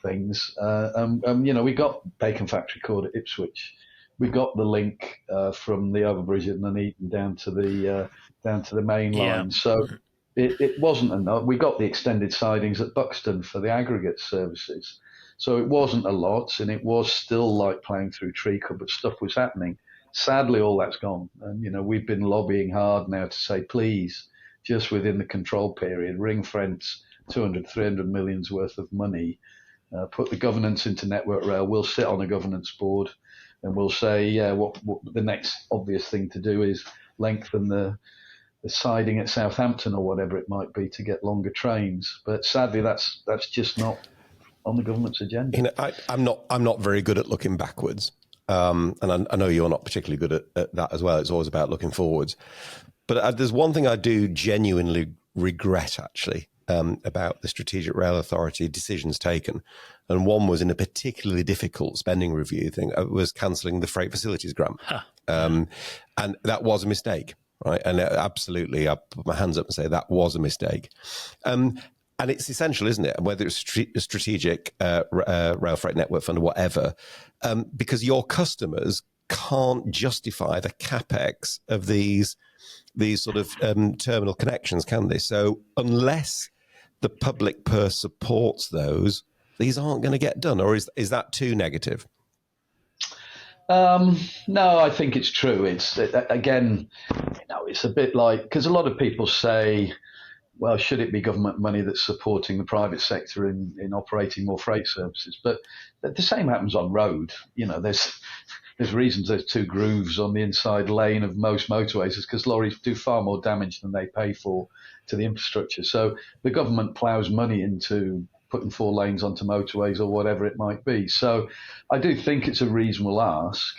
things. We got Bacon Factory Court at Ipswich. We got the link from the overbridge at Nuneaton down to the main line. So it wasn't enough. We got the extended sidings at Buxton for the aggregate services. So it wasn't a lot, and it was still like ploughing through treacle, but stuff was happening. Sadly, all that's gone. And, we've been lobbying hard now to say, please, just within the control period, ring fence 200, 300 millions worth of money, put the governance into Network Rail. We'll sit on a governance board and we'll say, what the next obvious thing to do is lengthen the siding at Southampton or whatever it might be to get longer trains. But sadly, that's just not on the government's agenda. I'm not very good at looking backwards, and I know you're not particularly good at that as well. It's always about looking forwards. But there's one thing I do genuinely regret, actually, about the Strategic Rail Authority decisions taken, and one was in a particularly difficult spending review thing. Was cancelling the freight facilities grant, and that was a mistake. Right, and absolutely, I put my hands up and say that was a mistake. And it's essential, isn't it? Whether it's a strategic rail freight network fund or whatever, because your customers can't justify the capex of these sort of terminal connections, can they? So unless the public purse supports those, these aren't going to get done. Or is that too negative? No, I think it's true. It's again, it's a bit like, because a lot of people say, well, should it be government money that's supporting the private sector in operating more freight services? But the same happens on road. There's reasons there's two grooves on the inside lane of most motorways is because lorries do far more damage than they pay for to the infrastructure. So the government ploughs money into putting 4 lanes onto motorways or whatever it might be. So I do think it's a reasonable ask.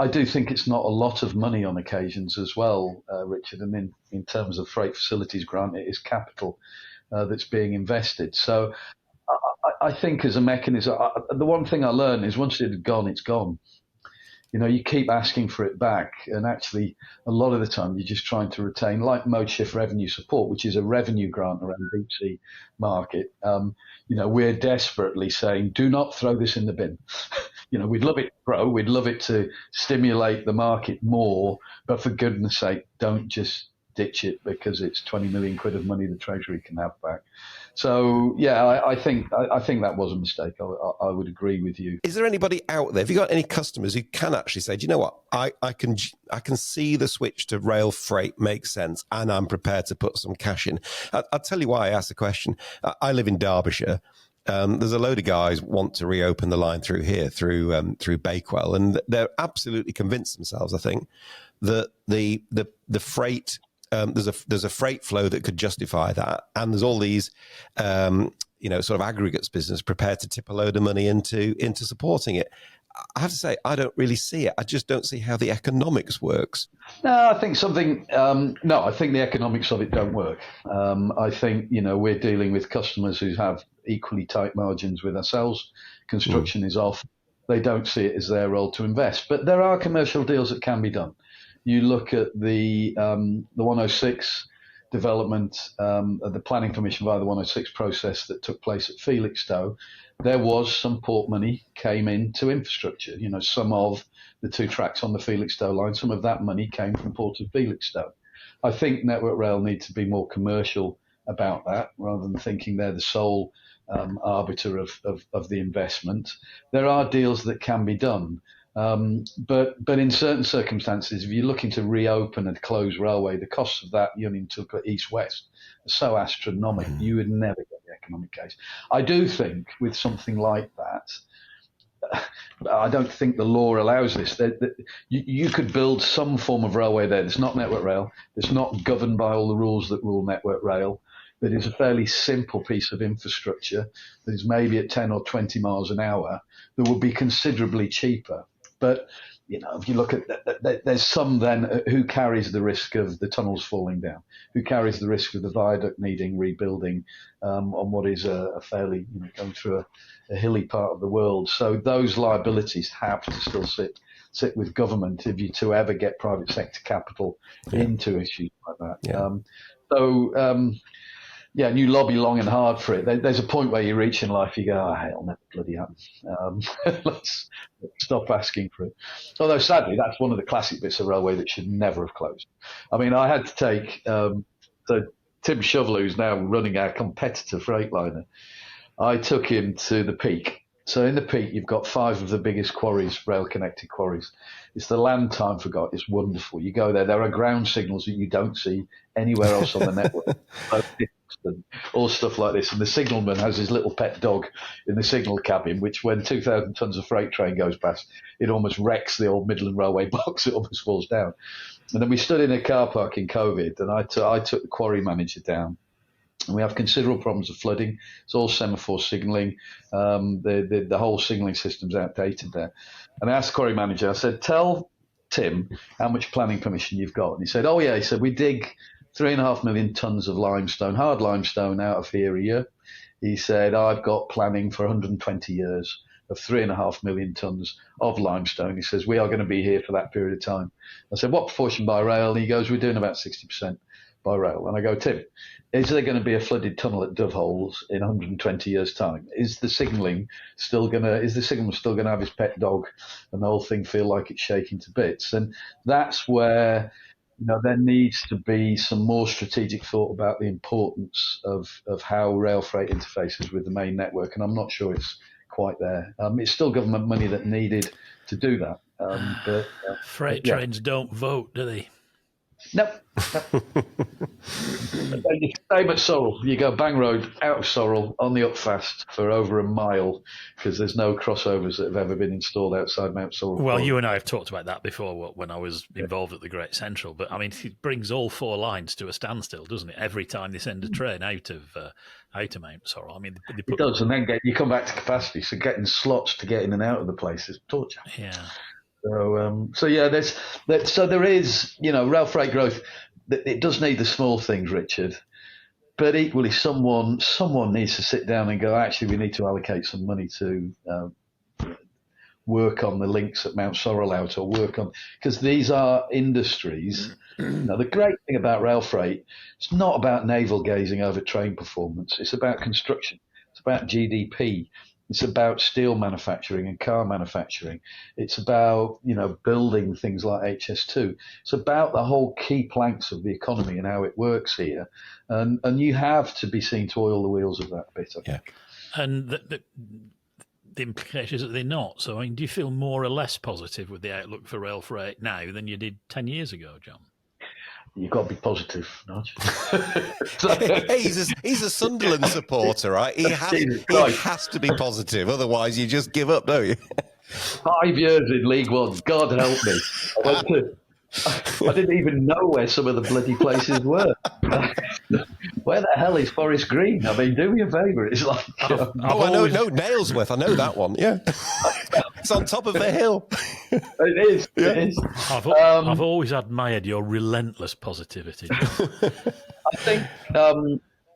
I do think it's not a lot of money on occasions as well, Richard. And in terms of freight facilities grant, it is capital that's being invested. So I think as a mechanism, the one thing I learned is once it's gone, it's gone. You keep asking for it back, and actually, a lot of the time, you're just trying to retain, like Mode Shift Revenue Support, which is a revenue grant around the deep sea market. We're desperately saying, do not throw this in the bin. We'd love it to grow, we'd love it to stimulate the market more, but for goodness sake, don't just ditch it because it's 20 million quid of money the Treasury can have back. So yeah, I think that was a mistake. I would agree with you. Is there anybody out there? Have you got any customers who can actually say, do you know what? I can see the switch to rail freight makes sense, and I'm prepared to put some cash in. I'll tell you why I asked the question. I live in Derbyshire. There's a load of guys want to reopen the line through here, through Bakewell, and they're absolutely convinced themselves, I think, that the freight. There's a freight flow that could justify that, and there's all these, sort of aggregates business prepared to tip a load of money into supporting it. I have to say, I don't really see it. I just don't see how the economics works. No, I think I think the economics of it don't work. I think we're dealing with customers who have equally tight margins with ourselves. Construction is off. They don't see it as their role to invest, but there are commercial deals that can be done. You look at the 106 development, the planning permission via the 106 process that took place at Felixstowe. There was some port money came into infrastructure. Some of the 2 tracks on the Felixstowe line, some of that money came from Port of Felixstowe. I think Network Rail need to be more commercial about that rather than thinking they're the sole arbiter of the investment. There are deals that can be done. But in certain circumstances, if you're looking to reopen a closed railway, the costs of that, to look at east-west, are so astronomical, you would never get the economic case. I do think with something like that, I don't think the law allows this. You could build some form of railway there that's not Network Rail, that's not governed by all the rules that rule Network Rail, that is a fairly simple piece of infrastructure that is maybe at 10 or 20 miles an hour, that would be considerably cheaper. But, if you look at that, there's some then who carries the risk of the tunnels falling down, who carries the risk of the viaduct needing rebuilding on what is a fairly, going through a hilly part of the world. So those liabilities have to still sit with government if you to ever get private sector capital into issues like that. Yeah. Yeah, and you lobby long and hard for it. There's a point where you reach in life, you go, it'll never bloody happen. Let's stop asking for it. Although, sadly, that's one of the classic bits of railway that should never have closed. I mean, I had to take so Tim Shovel, who's now running our competitor Freightliner, I took him to the Peak. So in the Peak, you've got 5 of the biggest quarries, rail-connected quarries. It's the land time forgot. It's wonderful. You go there. There are ground signals that you don't see anywhere else on the network. And all stuff like this. And the signalman has his little pet dog in the signal cabin, which when 2,000 tons of freight train goes past, it almost wrecks the old Midland Railway box. It almost falls down. And then we stood in a car park in COVID, and I took the quarry manager down. And we have considerable problems of flooding. It's all semaphore signalling. The whole signalling system's outdated there. And I asked the quarry manager, I said, tell Tim how much planning permission you've got. And he said, he said, we dig 3.5 million tons of limestone, hard limestone out of here a year. He said, I've got planning for 120 years of 3.5 million tons of limestone. He says, we are going to be here for that period of time. I said, what proportion by rail? And he goes, we're doing about 60% by rail. And I go, Tim, is there going to be a flooded tunnel at Doveholes in 120 years' time? Is the signalman still going to have his pet dog and the whole thing feel like it's shaking to bits? And that's where there needs to be some more strategic thought about the importance of how rail freight interfaces with the main network, and I'm not sure it's quite there. It's still government money that needed to do that. But freight trains don't vote, do they? No. Same at Sorrel. You go Bang Road out of Sorrel on the Upfast for over a mile because there's no crossovers that have ever been installed outside Mount Sorrel. Well, you and I have talked about that before when I was involved at the Great Central. But I mean, it brings all 4 lines to a standstill, doesn't it? Every time they send a train out of Mount Sorrel. I mean, it does, and then you come back to capacity. So getting slots to get in and out of the place is torture. Yeah. So there is rail freight growth. It does need the small things, Richard. but equally, someone needs to sit down and go, actually, we need to allocate some money to work on the links at Mount Sorrel out, or work on, because these are industries. The great thing about Railfreight, it's not about navel gazing over train performance. It's about construction. It's about GDP. It's about steel manufacturing and car manufacturing. It's about, building things like HS2. It's about the whole key planks of the economy and how it works here. And you have to be seen to oil the wheels of that a bit, I think. And the implication is that they're not. So, do you feel more or less positive with the outlook for Railfreight now than you did 10 years ago, John? You've got to be positive, Nigel. Hey, he's a Sunderland supporter, right? He has to be positive. Otherwise, you just give up, don't you? 5 years in League One. God help me. I didn't even know where some of the bloody places were. Where the hell is Forest Green? Do me a favour. It's like... I know Nailsworth. I know that one, yeah. It's on top of a hill. It is. Yeah. It is. I've always admired your relentless positivity. I think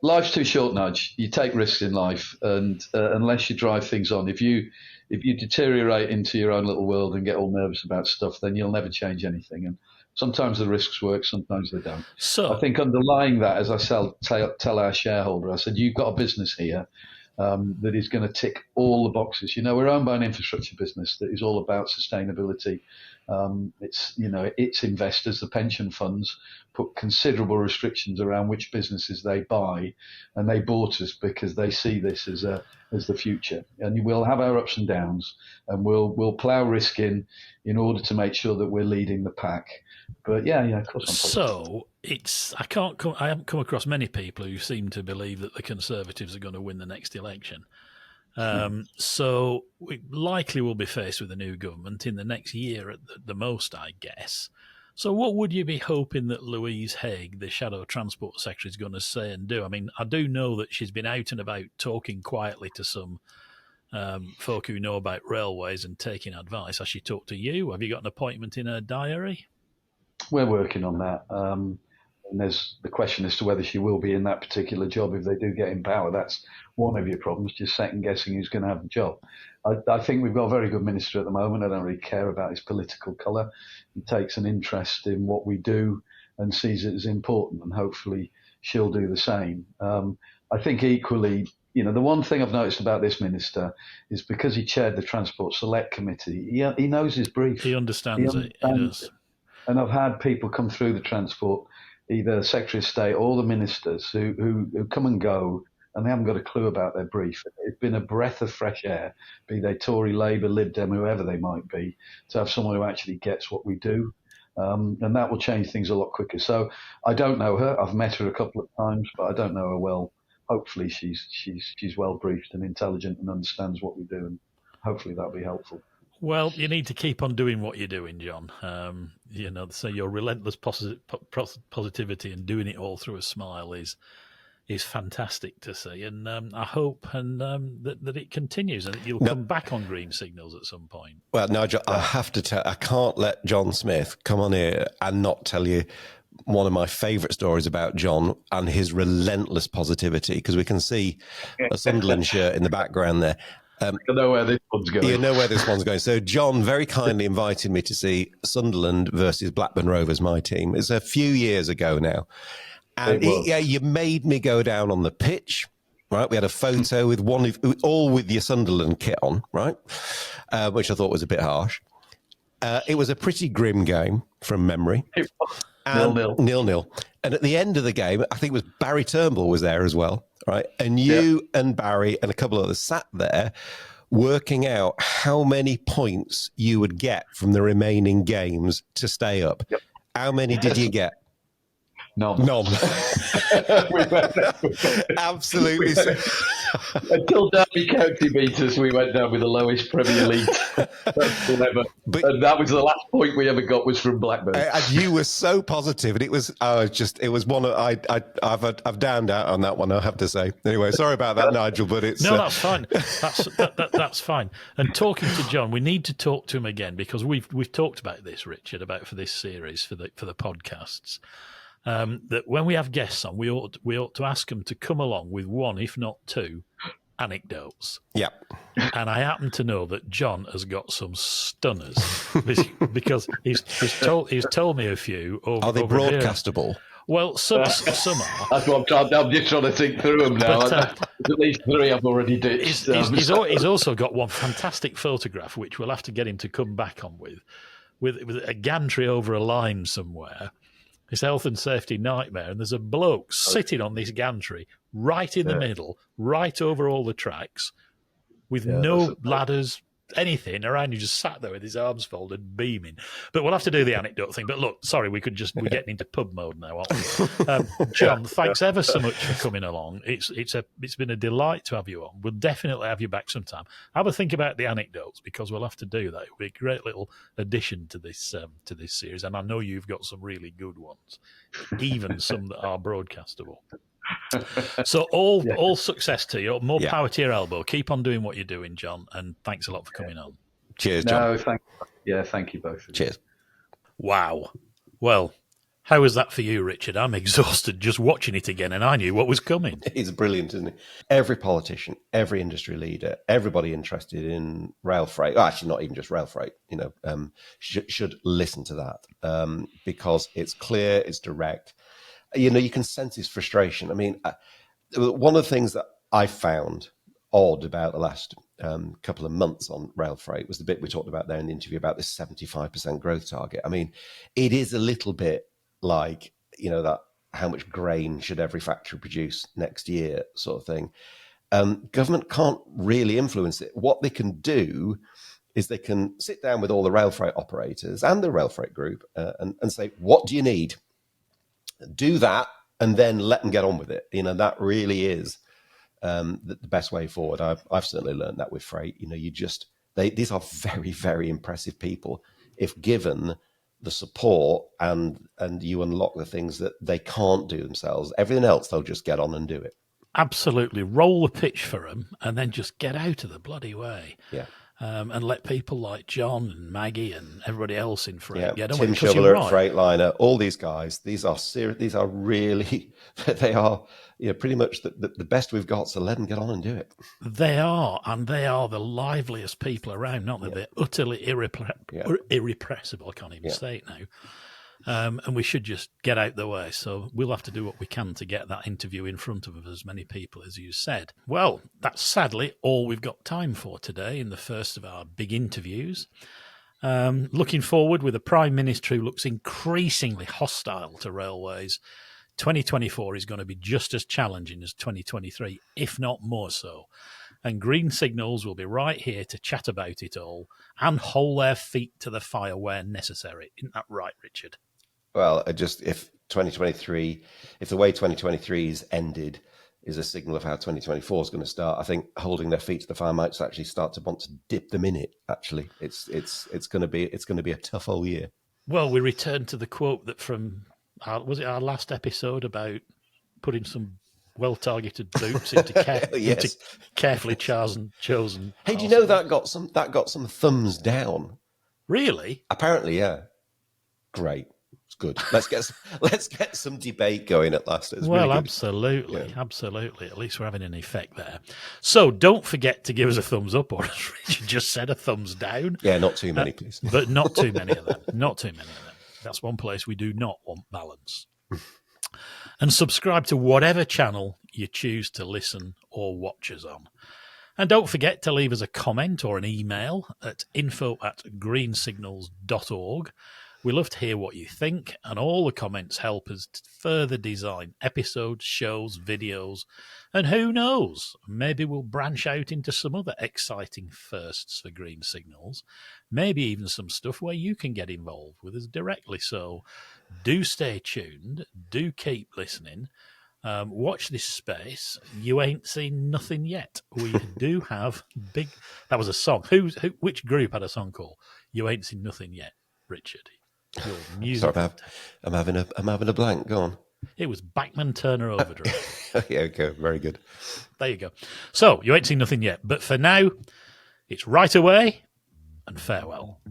life's too short, Nudge. You take risks in life, and unless you drive things on, if you deteriorate into your own little world and get all nervous about stuff, then you'll never change anything. And sometimes the risks work, sometimes they don't. So I think underlying that, as I tell our shareholder, I said, you've got a business here that is going to tick all the boxes. We're owned by an infrastructure business that is all about sustainability. Its investors, the pension funds, put considerable restrictions around which businesses they buy, and they bought us because they see this as the future. And we'll have our ups and downs, and we'll plough risk in order to make sure that we're leading the pack. But yeah, of course I'm positive. So I haven't come across many people who seem to believe that the Conservatives are going to win the next election. So we likely will be faced with a new government in the next year at the most, I guess. So what would you be hoping that Louise Haigh, the Shadow Transport Secretary, is going to say and do? I do know that she's been out and about talking quietly to some folk who know about railways and taking advice. Has she talked to you? Have you got an appointment in her diary? We're working on that. And there's the question as to whether she will be in that particular job if they do get in power. That's one of your problems, just second guessing who's going to have the job. I think we've got a very good minister at the moment. I don't really care about his political colour. He takes an interest in what we do and sees it as important, and hopefully she'll do the same. I think equally, the one thing I've noticed about this minister is because he chaired the Transport Select Committee, he knows his brief. He understands it. He does. And I've had people come through the transport, either Secretary of State or the ministers, who come and go, and they haven't got a clue about their brief. It's been a breath of fresh air, be they Tory, Labour, Lib Dem, whoever they might be, to have someone who actually gets what we do. And that will change things a lot quicker. So I don't know her. I've met her a couple of times, but I don't know her well. Hopefully she's well briefed and intelligent and understands what we do, and hopefully that'll be helpful. Well, you need to keep on doing what you're doing, John. So your relentless positivity and doing it all through a smile is fantastic to see, and I hope that it continues and that you'll come back on green signals at some point. Well, Nigel, I have to tell. I can't let John Smith come on here and not tell you one of my favourite stories about John and his relentless positivity, because we can see a Sunderland shirt in the background there. I know where this one's going. You know where this one's going. So John very kindly invited me to see Sunderland versus Blackburn Rovers, my team. It's a few years ago now. And you made me go down on the pitch, right? We had a photo with all with your Sunderland kit on, right? Which I thought was a bit harsh. It was a pretty grim game from memory. 0-0. And at the end of the game, I think it was Barry Turnbull was there as well, right? And you and Barry and a couple of others sat there working out how many points you would get from the remaining games to stay up. Yep. How many did you get? None. Absolutely. Until Derby County beat us, we went down with the lowest Premier League ever. And that was the last point we ever got was from Blackburn. And you were so positive, and it was one of I've downed out on that one, I have to say. Anyway, sorry about that, Nigel, but it's that's fine. That's fine. And talking to John, we need to talk to him again, because we've talked about this, Richard, about for this series for the podcasts. that when we have guests on, we ought to ask them to come along with one, if not two, anecdotes. Yeah. And I happen to know that John has got some stunners because he's told me a few. Are they broadcastable? Well, some are. That's what I'm just trying to think through them now. There's at least 3 I've already ditched. He's also got one fantastic photograph, which we'll have to get him to come back on with a gantry over a line somewhere. It's health and safety nightmare, and there's a bloke sitting on this gantry right in the middle, right over all the tracks, with no ladders, anything around. You just sat there with his arms folded, beaming. But we'll have to do the anecdote thing. But look, sorry, we're getting into pub mode now, aren't we? John, thanks ever so much for coming along. It's been a delight to have you on. We'll definitely have you back sometime. Have a think about the anecdotes, because we'll have to do that. It'll be a great little addition to this series, and I know you've got some really good ones, even some that are broadcastable. So all success to you. More power to your elbow. Keep on doing what you're doing, John, and thanks a lot for coming on. Cheers, John. Thank you both. Cheers. Wow. Well, how was that for you, Richard? I'm exhausted just watching it again, and I knew what was coming. It's brilliant, isn't it? Every politician, every industry leader, everybody interested in rail freight, actually not even just rail freight, should listen to that, because it's clear, it's direct. You can sense his frustration. I mean, one of the things that I found odd about the last couple of months on rail freight was the bit we talked about there in the interview about this 75% growth target. I mean, it is a little bit like, that how much grain should every factory produce next year sort of thing. Government can't really influence it. What they can do is they can sit down with all the rail freight operators and the rail freight group and say, what do you need? Do that, and then let them get on with it. That really is the best way forward. I've certainly learned that with freight. These are very, very impressive people. If given the support and you unlock the things that they can't do themselves, everything else they'll just get on and do it. Absolutely, roll the pitch for them, and then just get out of the bloody way. Yeah. And let people like John and Maggie and everybody else in freight get on Tim with it. Shoveler at Freightliner, all these guys, these are really, they are pretty much the best we've got, so let them get on and do it. They are, and they are the liveliest people around, aren't they? They're utterly irrepressible. I can't even say it now. And we should just get out the way. So we'll have to do what we can to get that interview in front of as many people as you said. Well, that's sadly all we've got time for today in the first of our big interviews. Looking forward, with a Prime Minister who looks increasingly hostile to railways, 2024 is going to be just as challenging as 2023, if not more so. And Green Signals will be right here to chat about it all and hold their feet to the fire where necessary. Isn't that right, Richard? Well, if the way 2023's ended is a signal of how 2024 is going to start, I think holding their feet to the fire might actually start to want to dip them in it. Actually, it's going to be a tough old year. Well, we return to the quote that from our last episode about putting some well-targeted boots into, into carefully chosen. Hey, do you know that got some thumbs down? Really? Apparently, yeah. Great. It's good. Let's get some debate going at last. It's well, really absolutely. At least we're having an effect there. So don't forget to give us a thumbs up, or as Richard just said, a thumbs down. Yeah, not too many, please. But not too many of them. Not too many of them. That's one place we do not want balance. And subscribe to whatever channel you choose to listen or watch us on. And don't forget to leave us a comment or an email at info@greensignals.org. We love to hear what you think, and all the comments help us to further design episodes, shows, videos, and who knows, maybe we'll branch out into some other exciting firsts for Green Signals, maybe even some stuff where you can get involved with us directly. So do stay tuned, do keep listening, watch this space. You ain't seen nothing yet. We do have big... That was a song. Which group had a song called You Ain't Seen Nothing Yet, Richard? Your music. Sorry, I'm having a blank. Go on. It was Bachman Turner Overdrive. Yeah, okay, very good. There you go. So you ain't seen nothing yet, but for now, it's right away and farewell.